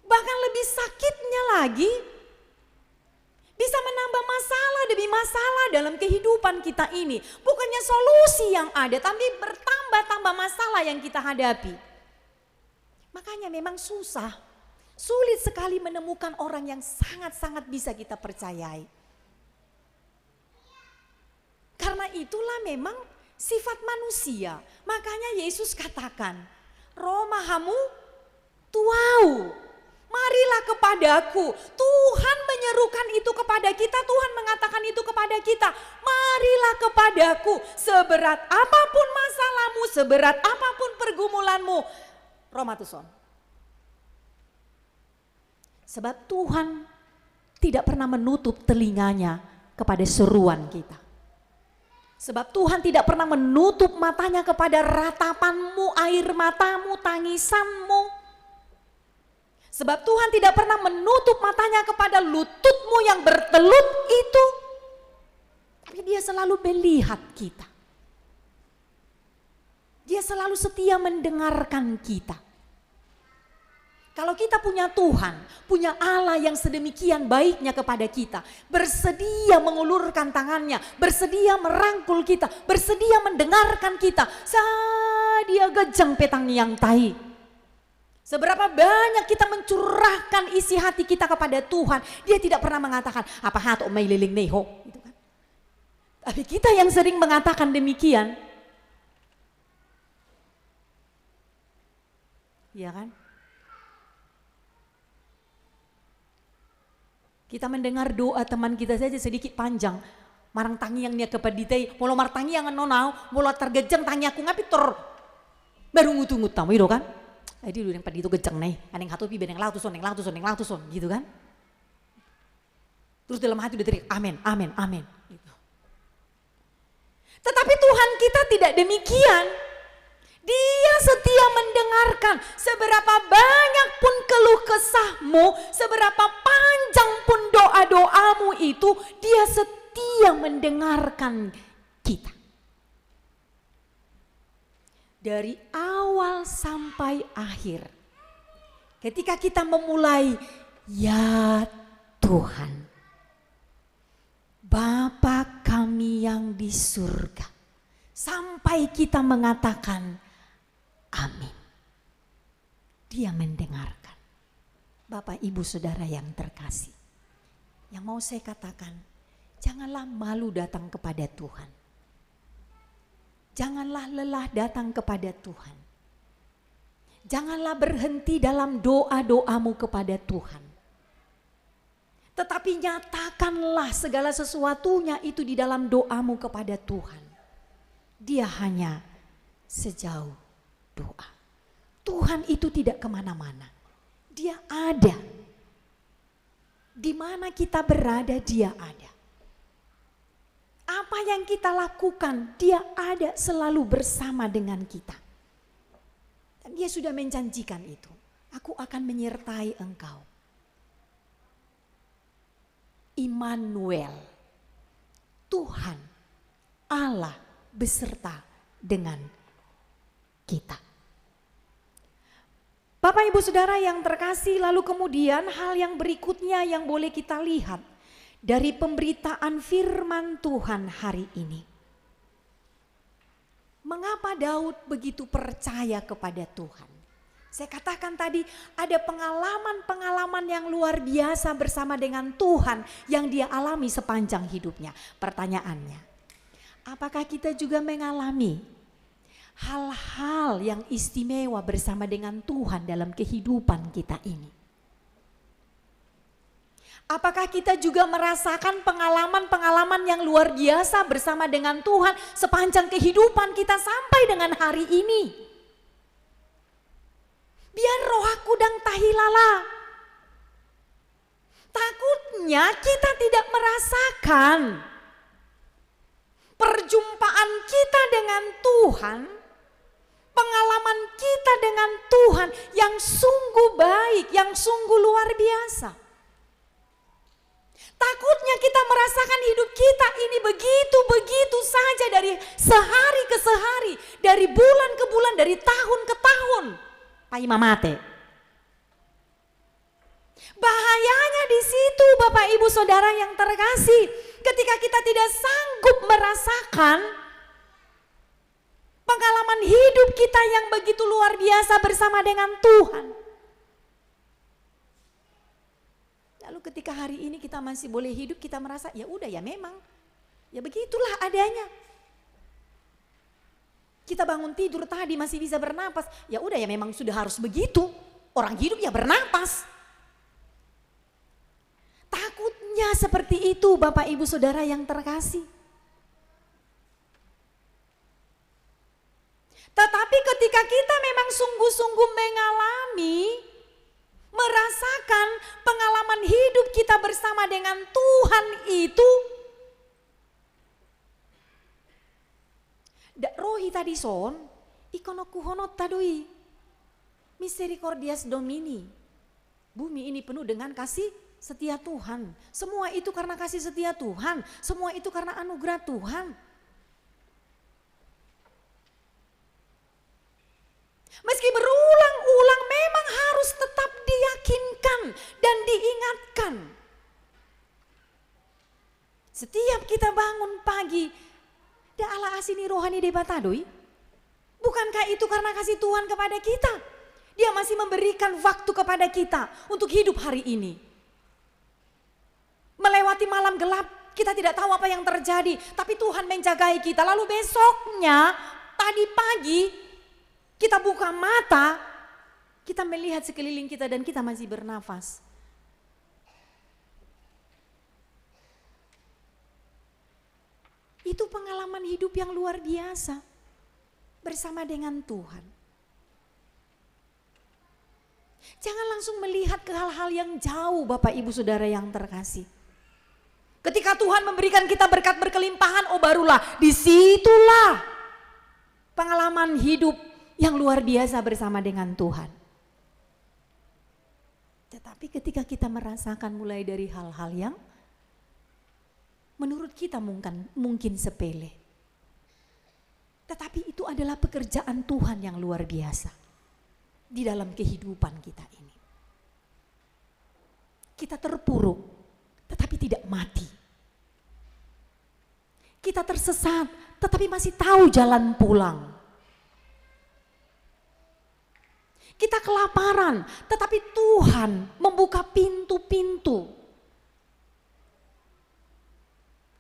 bahkan lebih sakitnya lagi, bisa menambah masalah demi masalah dalam kehidupan kita ini. Bukannya solusi yang ada, tapi bertambah-tambah masalah yang kita hadapi. Makanya memang susah, sulit sekali menemukan orang yang sangat-sangat bisa kita percayai. Karena itulah memang sifat manusia. Makanya Yesus katakan, Romahamu tuau. Marilah kepadaku. Tuhan menyerukan itu kepada kita. Tuhan mengatakan itu kepada kita. Marilah kepadaku. Seberat apapun masalahmu, seberat apapun pergumulanmu. Romatuson. Sebab Tuhan tidak pernah menutup telinganya kepada seruan kita. Sebab Tuhan tidak pernah menutup matanya kepada ratapanmu, air matamu, tangisanmu. Sebab Tuhan tidak pernah menutup matanya kepada lututmu yang bertelut itu. Tapi dia selalu melihat kita. Dia selalu setia mendengarkan kita. Kalau kita punya Tuhan, punya Allah yang sedemikian baiknya kepada kita, bersedia mengulurkan tangannya, bersedia merangkul kita, bersedia mendengarkan kita, dia gejang petang yang tahi. Seberapa banyak kita mencurahkan isi hati kita kepada Tuhan, dia tidak pernah mengatakan apa hato may liling neho, gitu kan. Tapi kita yang sering mengatakan demikian, ya kan? Kita mendengar doa teman kita saja sedikit panjang, marang tangi yang dia kepaditay, molo martangi yang nonau, molo tergejeng tangi aku ngapi baru ngutu-ngut tamu itu kan? Jadi dulu yang pada itu gejeng nih, aneng hatu pi beneng lautuson, gitu kan? Terus dalam hati udah teriak, amin, amin, amin. Gitu. Tetapi Tuhan kita tidak demikian. Dia setia mendengarkan seberapa banyak pun keluh kesahmu, seberapa panjang pun doa-doamu itu, dia setia mendengarkan kita. Dari awal sampai akhir. Ketika kita memulai, ya Tuhan. Bapa kami yang di surga. Sampai kita mengatakan amin. Dia mendengarkan. Bapak, Ibu, Saudara yang terkasih. Yang mau saya katakan, janganlah malu datang kepada Tuhan. Janganlah lelah datang kepada Tuhan. Janganlah berhenti dalam doa-doamu kepada Tuhan. Tetapi nyatakanlah segala sesuatunya itu di dalam doamu kepada Tuhan. Dia hanya sejauh doa. Tuhan itu tidak kemana-mana. Dia ada. Di mana kita berada, dia ada. Apa yang kita lakukan, dia ada selalu bersama dengan kita. Dan dia sudah menjanjikan itu. Aku akan menyertai engkau. Immanuel, Tuhan, Allah beserta dengan kita. Bapak, Ibu, Saudara yang terkasih, lalu kemudian hal yang berikutnya yang boleh kita lihat dari pemberitaan firman Tuhan hari ini. Mengapa Daud begitu percaya kepada Tuhan? Saya katakan tadi ada pengalaman-pengalaman yang luar biasa bersama dengan Tuhan yang dia alami sepanjang hidupnya. Pertanyaannya, apakah kita juga mengalami hal-hal yang istimewa bersama dengan Tuhan dalam kehidupan kita ini? Apakah kita juga merasakan pengalaman-pengalaman yang luar biasa bersama dengan Tuhan sepanjang kehidupan kita sampai dengan hari ini? Biar rohaku dan tahilala. Takutnya kita tidak merasakan perjumpaan kita dengan Tuhan, pengalaman kita dengan Tuhan yang sungguh baik, yang sungguh luar biasa. Takutnya kita merasakan hidup kita ini begitu-begitu saja dari sehari ke sehari, dari bulan ke bulan, dari tahun ke tahun. Pak Imam Mate. Bahayanya di situ Bapak, Ibu, Saudara yang terkasih, ketika kita tidak sanggup merasakan pengalaman hidup kita yang begitu luar biasa bersama dengan Tuhan. Lalu ketika hari ini kita masih boleh hidup, kita merasa ya udah ya memang, ya begitulah adanya. Kita bangun tidur tadi masih bisa bernapas, ya udah ya memang sudah harus begitu. Orang hidup ya bernapas. Takutnya seperti itu Bapak, Ibu, Saudara yang terkasih. Tetapi ketika kita memang sungguh-sungguh mengalami, merasakan pengalaman hidup kita bersama dengan Tuhan itu, rohi tadi son, ikono kuhonot tadui, misericordias Domini. Bumi ini penuh dengan kasih setia Tuhan. Semua itu karena kasih setia Tuhan, semua itu karena anugerah Tuhan. Meski berulang-ulang memang harus tetap diyakinkan dan diingatkan. Setiap kita bangun pagi, da ala asini rohani debatadoi. Bukankah itu karena kasih Tuhan kepada kita? Dia masih memberikan waktu kepada kita untuk hidup hari ini. Melewati malam gelap, kita tidak tahu apa yang terjadi, tapi Tuhan menjagai kita. Lalu besoknya, tadi pagi, kita buka mata, kita melihat sekeliling kita dan kita masih bernafas. Itu pengalaman hidup yang luar biasa bersama dengan Tuhan. Jangan langsung melihat ke hal-hal yang jauh Bapak, Ibu, Saudara yang terkasih. Ketika Tuhan memberikan kita berkat berkelimpahan, oh barulah disitulah pengalaman hidup yang luar biasa bersama dengan Tuhan. Tetapi ketika kita merasakan mulai dari hal-hal yang menurut kita mungkin sepele, tetapi itu adalah pekerjaan Tuhan yang luar biasa di dalam kehidupan kita ini. Kita terpuruk tetapi tidak mati. Kita tersesat, tetapi masih tahu jalan pulang. Kita kelaparan, tetapi Tuhan membuka pintu-pintu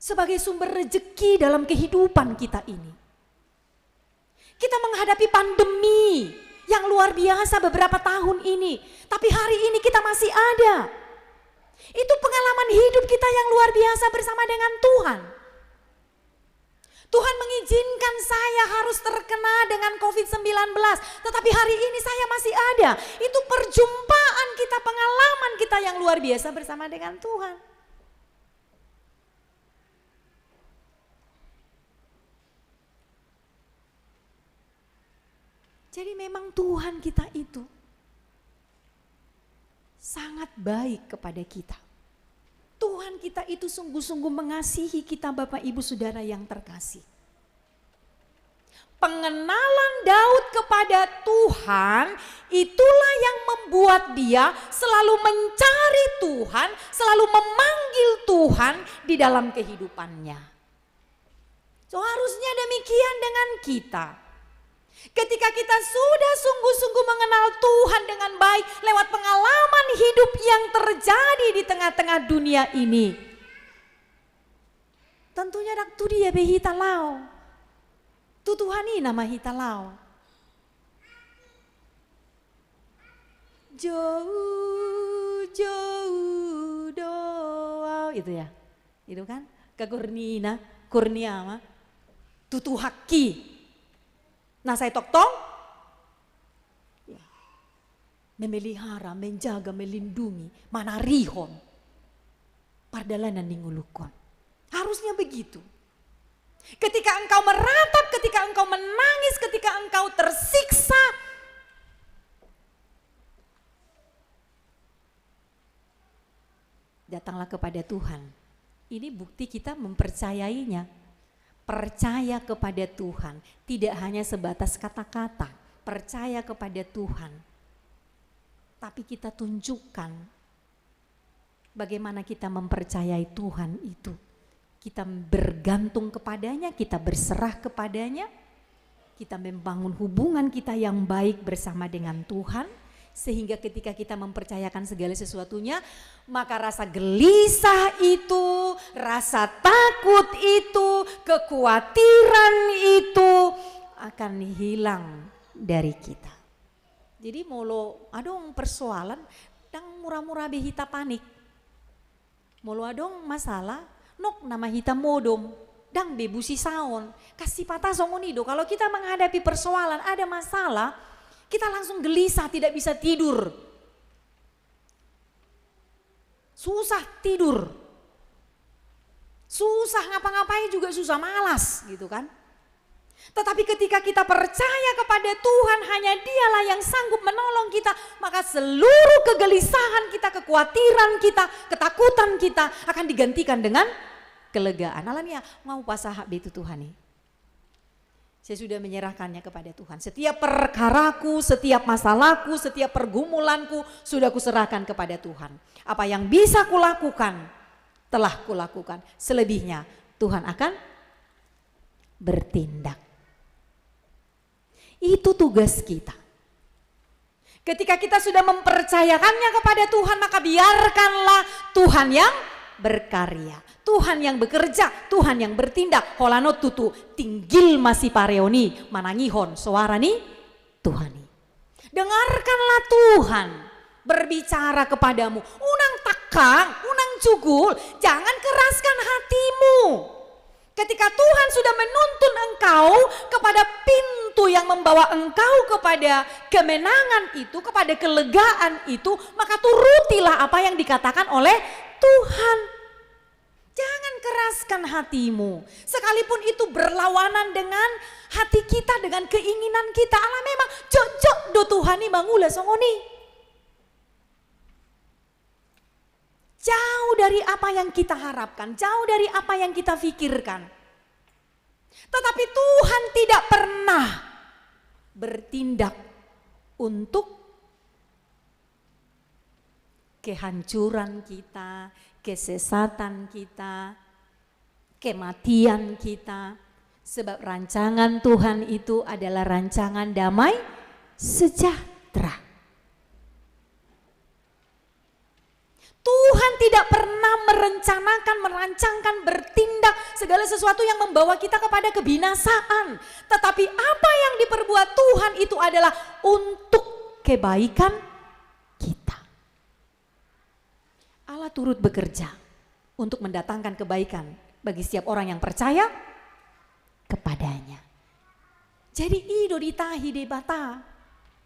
sebagai sumber rejeki dalam kehidupan kita ini. Kita menghadapi pandemi yang luar biasa beberapa tahun ini, tapi hari ini kita masih ada. Itu pengalaman hidup kita yang luar biasa bersama dengan Tuhan. Tuhan mengizinkan saya harus terkena dengan COVID-19, tetapi hari ini saya masih ada. Itu perjumpaan kita, pengalaman kita yang luar biasa bersama dengan Tuhan. Jadi memang Tuhan kita itu sangat baik kepada kita. Tuhan kita itu sungguh-sungguh mengasihi kita, Bapak Ibu Saudara yang terkasih. Pengenalan Daud kepada Tuhan itulah yang membuat dia selalu mencari Tuhan, selalu memanggil Tuhan di dalam kehidupannya. So harusnya demikian dengan kita. Ketika kita sudah sungguh-sungguh mengenal Tuhan dengan baik lewat pengalaman hidup yang terjadi di tengah-tengah dunia ini. Tentunya daktu dia behita lau. Tu Tuhan ini nama hita lau. Jauh doa itu ya. Itu kan kagurnina, kurniama, tutu haki. Nah saya tok-tok, ya, memelihara, menjaga, melindungi, manarihon, pardalanan ningulukon. Harusnya begitu. Ketika engkau meratap, ketika engkau menangis, ketika engkau tersiksa, datanglah kepada Tuhan. Ini bukti kita mempercayainya. Percaya kepada Tuhan, tidak hanya sebatas kata-kata, percaya kepada Tuhan. Tapi kita tunjukkan bagaimana kita mempercayai Tuhan itu. Kita bergantung kepadanya, kita berserah kepadanya, kita membangun hubungan kita yang baik bersama dengan Tuhan. Sehingga ketika kita mempercayakan segala sesuatunya, maka rasa gelisah itu, rasa takut itu, kekhawatiran itu akan hilang dari kita. Jadi molo adong persoalan, dang murah-murah behita panik. Molo adong masalah, nok nama hita modom, dang bebusi saon. Kasih patah songonido, kalau kita menghadapi persoalan, ada masalah, kita langsung gelisah, tidak bisa tidur. Susah tidur. Susah ngapa-ngapain juga susah, malas gitu kan. Tetapi ketika kita percaya kepada Tuhan, hanya Dialah yang sanggup menolong kita, maka seluruh kegelisahan kita, kekhawatiran kita, ketakutan kita akan digantikan dengan kelegaan. Alania mau pasahak betu Tuhan nih. Saya sudah menyerahkannya kepada Tuhan. Setiap perkaraku, setiap masalahku, setiap pergumulanku sudah kuserahkan kepada Tuhan. Apa yang bisa kulakukan, telah kulakukan. Selebihnya Tuhan akan bertindak. Itu tugas kita. Ketika kita sudah mempercayakannya kepada Tuhan, maka biarkanlah Tuhan yang berkarya, Tuhan yang bekerja, Tuhan yang bertindak. Holano tutu tinggil masih pareoni manangihon suarani Tuhani. Dengarkanlah Tuhan berbicara kepadamu. Unang takang, unang cugul, jangan keraskan hatimu. Ketika Tuhan sudah menuntun engkau kepada pintu yang membawa engkau kepada kemenangan itu, kepada kelegaan itu, maka turutilah apa yang dikatakan oleh Tuhan. Jangan keraskan hatimu. Sekalipun itu berlawanan dengan hati kita, dengan keinginan kita. Allah memang jok do Tuhani mangula songoni. Jauh dari apa yang kita harapkan, jauh dari apa yang kita pikirkan. Tetapi Tuhan tidak pernah bertindak untuk kehancuran kita, kesesatan kita, kematian kita. Sebab rancangan Tuhan itu adalah rancangan damai sejahtera. Tuhan tidak pernah merancangkan, bertindak segala sesuatu yang membawa kita kepada kebinasaan. Tetapi apa yang diperbuat Tuhan itu adalah untuk kebaikan kita. Allah turut bekerja untuk mendatangkan kebaikan bagi setiap orang yang percaya kepadanya. Jadi ido ditahi debata.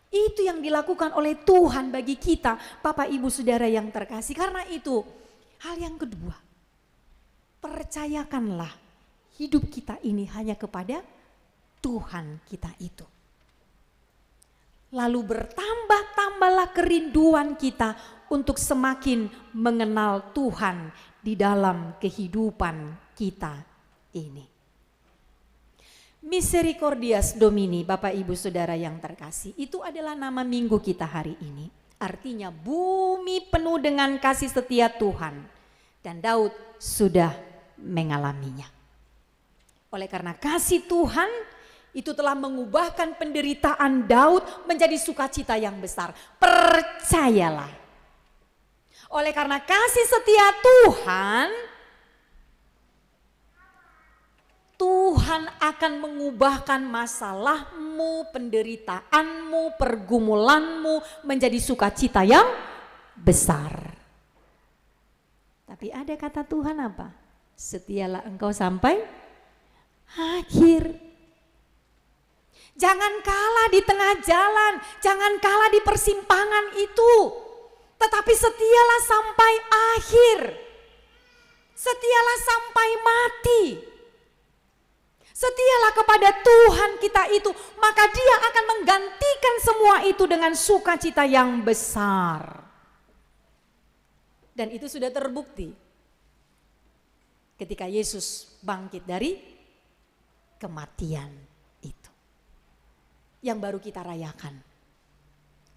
Itu yang dilakukan oleh Tuhan bagi kita, Bapak Ibu Saudara yang terkasih. Karena itu, hal yang kedua, percayakanlah hidup kita ini hanya kepada Tuhan kita itu. Lalu bertambah-tambahlah kerinduan kita untuk semakin mengenal Tuhan di dalam kehidupan kita ini. Misericordias Domini, Bapak Ibu Saudara yang terkasih, itu adalah nama minggu kita hari ini. Artinya bumi penuh dengan kasih setia Tuhan. Dan Daud sudah mengalaminya. Oleh karena kasih Tuhan itu telah mengubahkan penderitaan Daud menjadi sukacita yang besar. Percayalah. Oleh karena kasih setia Tuhan, Tuhan akan mengubahkan masalahmu, penderitaanmu, pergumulanmu menjadi sukacita yang besar. Tapi ada kata Tuhan apa? Setialah engkau sampai akhir. Jangan kalah di tengah jalan, jangan kalah di persimpangan itu. Tetapi setialah sampai akhir. Setialah sampai mati. Setialah kepada Tuhan kita itu, maka Dia akan menggantikan semua itu dengan sukacita yang besar. Dan itu sudah terbukti ketika Yesus bangkit dari kematian itu. Yang baru kita rayakan.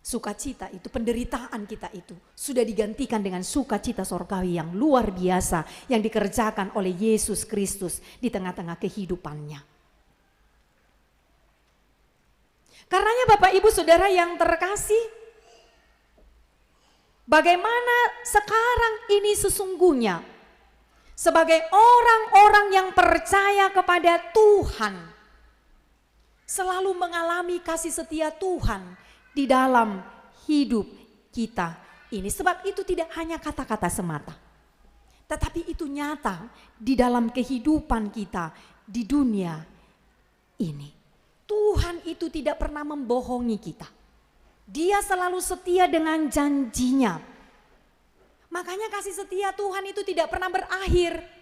Sukacita itu, penderitaan kita itu sudah digantikan dengan sukacita sorgawi yang luar biasa yang dikerjakan oleh Yesus Kristus di tengah-tengah kehidupannya. Karenanya Bapak Ibu Saudara yang terkasih, bagaimana sekarang ini sesungguhnya sebagai orang-orang yang percaya kepada Tuhan selalu mengalami kasih setia Tuhan di dalam hidup kita ini. Sebab itu tidak hanya kata-kata semata, tetapi itu nyata di dalam kehidupan kita di dunia ini. Tuhan itu tidak pernah membohongi kita. Dia selalu setia dengan janjinya. Makanya kasih setia Tuhan itu tidak pernah berakhir.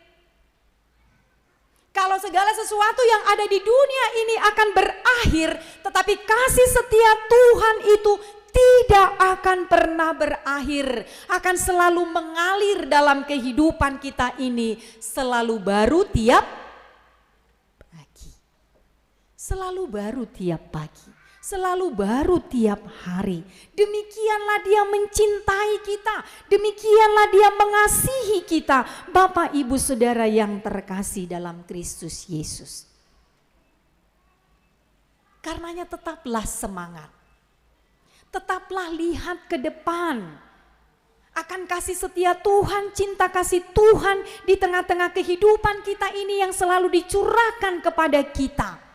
Kalau segala sesuatu yang ada di dunia ini akan berakhir, tetapi kasih setia Tuhan itu tidak akan pernah berakhir. Akan selalu mengalir dalam kehidupan kita ini, selalu baru tiap pagi. Selalu baru tiap pagi. Selalu baru tiap hari. Demikianlah Dia mencintai kita. Demikianlah Dia mengasihi kita. Bapak Ibu Saudara yang terkasih dalam Kristus Yesus. Karenanya tetaplah semangat. Tetaplah lihat ke depan. Akan kasih setia Tuhan, cinta kasih Tuhan di tengah-tengah kehidupan kita ini yang selalu dicurahkan kepada kita.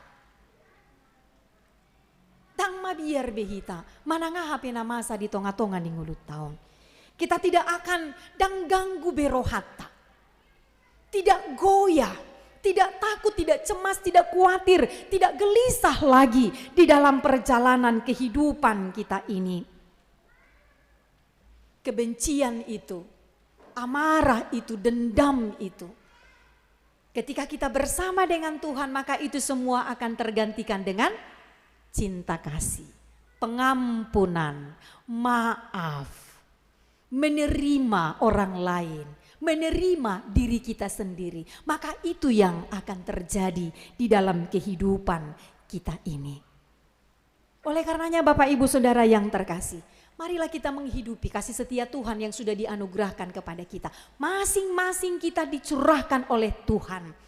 Dang mabiar behita, manangah hape namasa di tonga-tonga di ngulut tahun. Kita tidak akan dang ganggu berohata. Tidak goyah, tidak takut, tidak cemas, tidak khawatir, tidak gelisah lagi di dalam perjalanan kehidupan kita ini. Kebencian itu, amarah itu, dendam itu. Ketika kita bersama dengan Tuhan, maka itu semua akan tergantikan dengan cinta kasih, pengampunan, maaf, menerima orang lain, menerima diri kita sendiri. Maka itu yang akan terjadi di dalam kehidupan kita ini. Oleh karenanya Bapak Ibu Saudara yang terkasih, marilah kita menghidupi kasih setia Tuhan yang sudah dianugerahkan kepada kita. Masing-masing kita dicurahkan oleh Tuhan.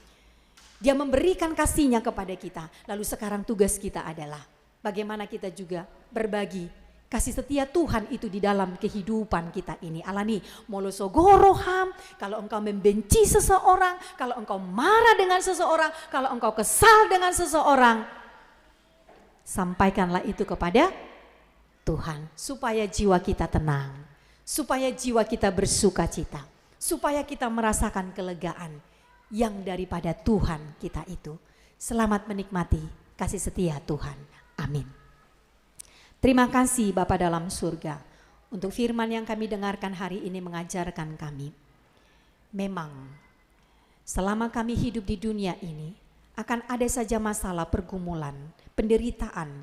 Dia memberikan kasih-Nya kepada kita. Lalu sekarang tugas kita adalah bagaimana kita juga berbagi kasih setia Tuhan itu di dalam kehidupan kita ini. Alani molosogoroham, kalau engkau membenci seseorang, kalau engkau marah dengan seseorang, kalau engkau kesal dengan seseorang, sampaikanlah itu kepada Tuhan supaya jiwa kita tenang, supaya jiwa kita bersuka cita, supaya kita merasakan kelegaan yang daripada Tuhan kita itu. Selamat menikmati kasih setia Tuhan. Amin. Terima kasih Bapa dalam surga untuk firman yang kami dengarkan hari ini mengajarkan kami. Memang selama kami hidup di dunia ini akan ada saja masalah, pergumulan, penderitaan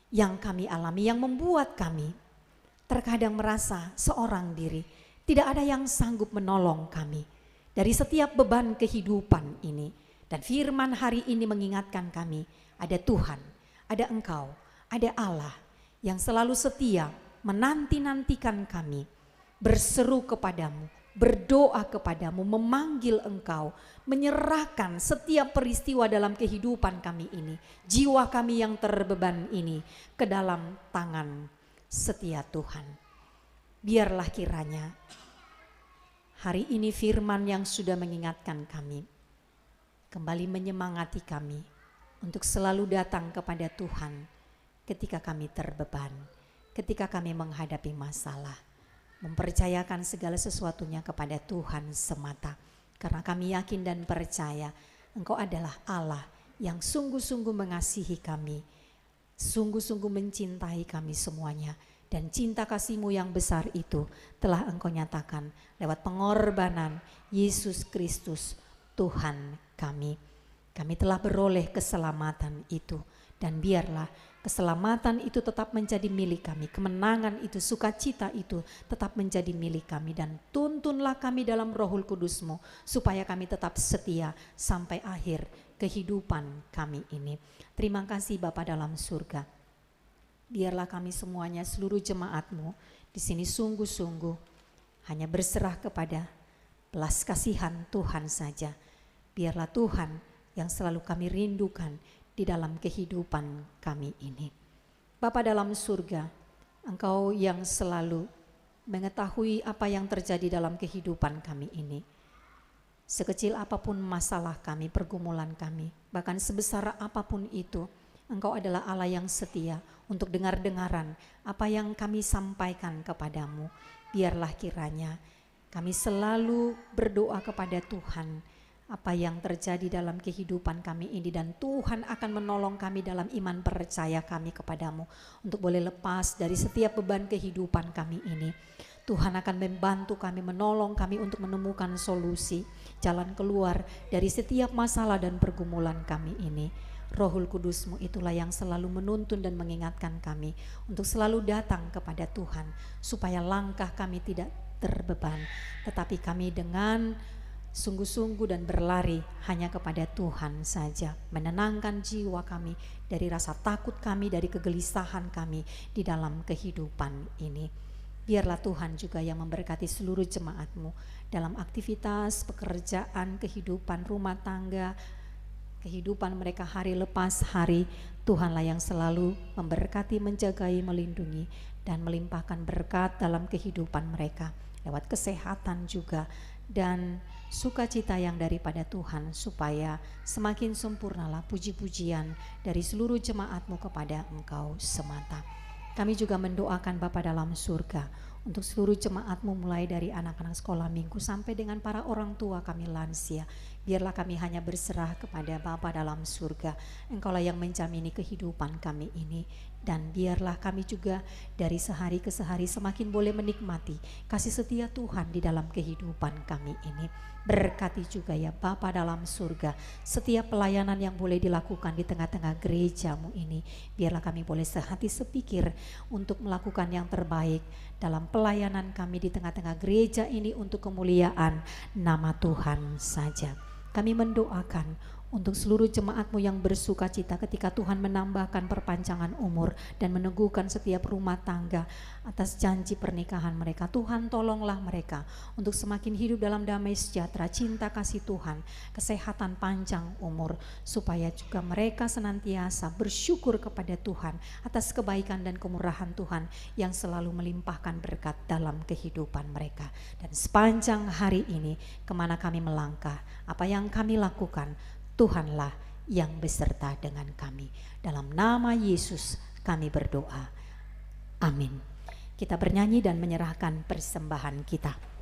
yang kami alami, yang membuat kami terkadang merasa seorang diri, tidak ada yang sanggup menolong kami dari setiap beban kehidupan ini. Dan firman hari ini mengingatkan kami, ada Tuhan, ada Engkau, ada Allah yang selalu setia menanti-nantikan kami, berseru kepadamu, berdoa kepadamu, memanggil Engkau, menyerahkan setiap peristiwa dalam kehidupan kami ini, jiwa kami yang terbeban ini ke dalam tangan setia Tuhan. Biarlah kiranya hari ini firman yang sudah mengingatkan kami, kembali menyemangati kami untuk selalu datang kepada Tuhan ketika kami terbeban, ketika kami menghadapi masalah, mempercayakan segala sesuatunya kepada Tuhan semata. Karena kami yakin dan percaya Engkau adalah Allah yang sungguh-sungguh mengasihi kami, sungguh-sungguh mencintai kami semuanya. Dan cinta kasih-Mu yang besar itu telah Engkau nyatakan lewat pengorbanan Yesus Kristus Tuhan kami. Kami telah beroleh keselamatan itu, dan biarlah keselamatan itu tetap menjadi milik kami, kemenangan itu, sukacita itu tetap menjadi milik kami. Dan tuntunlah kami dalam Rohul Kudus-Mu supaya kami tetap setia sampai akhir kehidupan kami ini. Terima kasih Bapa dalam surga. Biarlah kami semuanya, seluruh jemaat-Mu di sini sungguh-sungguh hanya berserah kepada belas kasihan Tuhan saja. Biarlah Tuhan yang selalu kami rindukan di dalam kehidupan kami ini. Bapa dalam surga, Engkau yang selalu mengetahui apa yang terjadi dalam kehidupan kami ini. Sekecil apapun masalah kami, pergumulan kami, bahkan sebesar apapun itu, Engkau adalah Allah yang setia untuk dengar-dengaran apa yang kami sampaikan kepadamu. Biarlah kiranya kami selalu berdoa kepada Tuhan apa yang terjadi dalam kehidupan kami ini, dan Tuhan akan menolong kami dalam iman percaya kami kepadamu untuk boleh lepas dari setiap beban kehidupan kami ini. Tuhan akan membantu kami, menolong kami untuk menemukan solusi, jalan keluar dari setiap masalah dan pergumulan kami ini. Rohul Kudus-Mu itulah yang selalu menuntun dan mengingatkan kami untuk selalu datang kepada Tuhan, supaya langkah kami tidak terbeban, tetapi kami dengan sungguh-sungguh dan berlari hanya kepada Tuhan saja, menenangkan jiwa kami dari rasa takut kami, dari kegelisahan kami di dalam kehidupan ini. Biarlah Tuhan juga yang memberkati seluruh jemaat-Mu dalam aktivitas, pekerjaan, kehidupan rumah tangga, kehidupan mereka hari lepas hari. Tuhanlah yang selalu memberkati, menjagai, melindungi, dan melimpahkan berkat dalam kehidupan mereka lewat kesehatan juga dan sukacita yang daripada Tuhan, supaya semakin sempurnalah puji-pujian dari seluruh jemaat-Mu kepada Engkau semata. Kami juga mendoakan Bapa dalam surga untuk seluruh jemaat-Mu, mulai dari anak-anak sekolah minggu sampai dengan para orang tua kami lansia. Biarlah kami hanya berserah kepada Bapa dalam surga. Engkaulah yang menjamini kehidupan kami ini. Dan biarlah kami juga dari sehari ke sehari semakin boleh menikmati kasih setia Tuhan di dalam kehidupan kami ini. Berkati juga ya Bapa dalam surga setiap pelayanan yang boleh dilakukan di tengah-tengah gereja-Mu ini. Biarlah kami boleh sehati sepikir untuk melakukan yang terbaik dalam pelayanan kami di tengah-tengah gereja ini untuk kemuliaan nama Tuhan saja. Kami mendoakan untuk seluruh jemaat-Mu yang bersuka cita ketika Tuhan menambahkan perpanjangan umur dan meneguhkan setiap rumah tangga atas janji pernikahan mereka. Tuhan, tolonglah mereka untuk semakin hidup dalam damai sejahtera, cinta kasih Tuhan, kesehatan panjang umur, supaya juga mereka senantiasa bersyukur kepada Tuhan atas kebaikan dan kemurahan Tuhan yang selalu melimpahkan berkat dalam kehidupan mereka. Dan sepanjang hari ini kemana kami melangkah, apa yang kami lakukan, Tuhanlah yang beserta dengan kami. Dalam nama Yesus kami berdoa. Amin. Kita bernyanyi dan menyerahkan persembahan kita.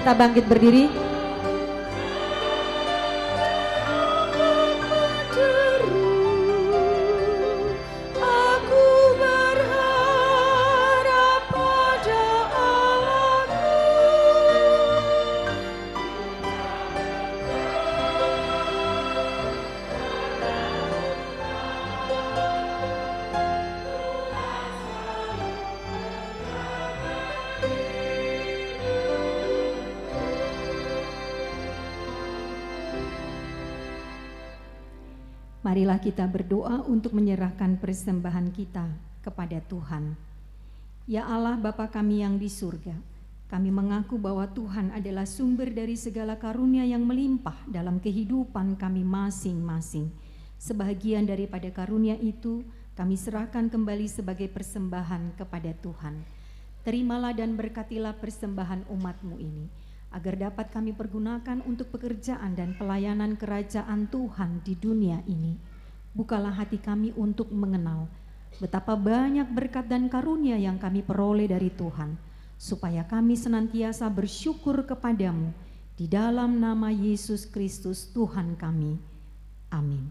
Kita bangkit berdiri. Marilah kita berdoa untuk menyerahkan persembahan kita kepada Tuhan. Ya Allah Bapa kami yang di surga, kami mengaku bahwa Tuhan adalah sumber dari segala karunia yang melimpah dalam kehidupan kami masing-masing. Sebahagian daripada karunia itu kami serahkan kembali sebagai persembahan kepada Tuhan. Terimalah dan berkatilah persembahan umat-Mu ini, agar dapat kami pergunakan untuk pekerjaan dan pelayanan kerajaan Tuhan di dunia ini. Bukalah hati kami untuk mengenal betapa banyak berkat dan karunia yang kami peroleh dari Tuhan, supaya kami senantiasa bersyukur kepadamu di dalam nama Yesus Kristus Tuhan kami. Amin.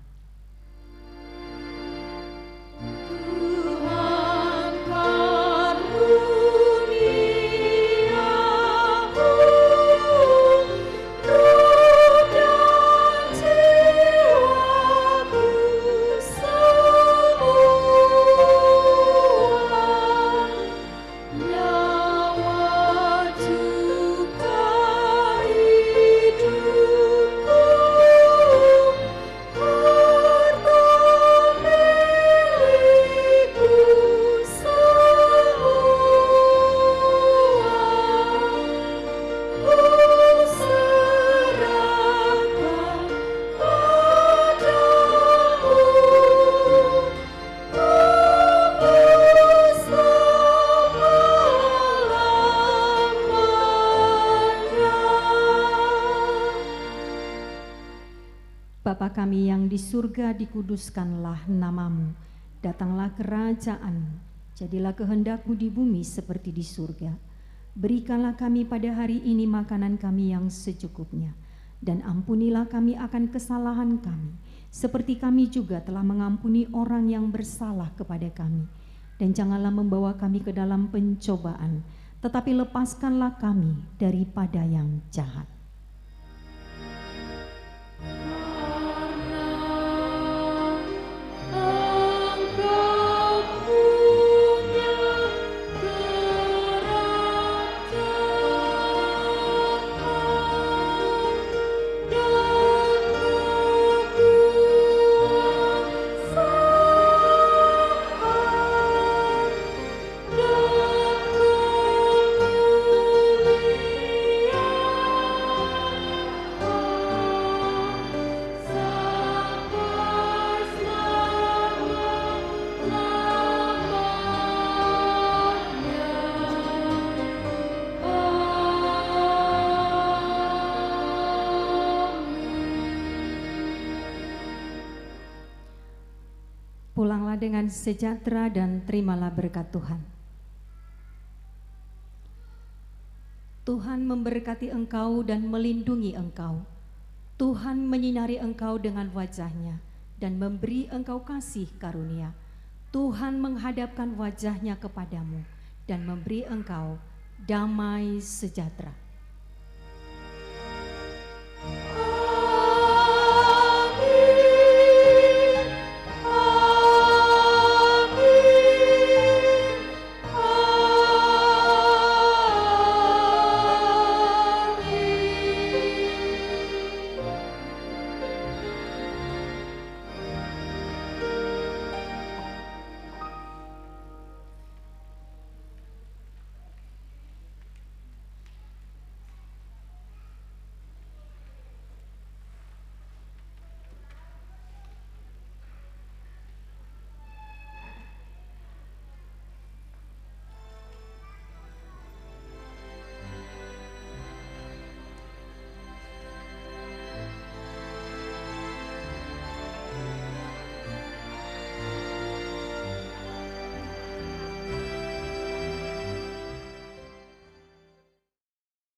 Bapa kami yang di surga, dikuduskanlah nama-Mu, datanglah kerajaan-Mu, jadilah kehendak-Mu di bumi seperti di surga. Berikanlah kami pada hari ini makanan kami yang secukupnya, dan ampunilah kami akan kesalahan kami, seperti kami juga telah mengampuni orang yang bersalah kepada kami. Dan janganlah membawa kami ke dalam pencobaan, tetapi lepaskanlah kami daripada yang jahat. Pulanglah dengan sejahtera dan terimalah berkat Tuhan. Tuhan memberkati engkau dan melindungi engkau. Tuhan menyinari engkau dengan wajah-Nya dan memberi engkau kasih karunia. Tuhan menghadapkan wajah-Nya kepadamu dan memberi engkau damai sejahtera.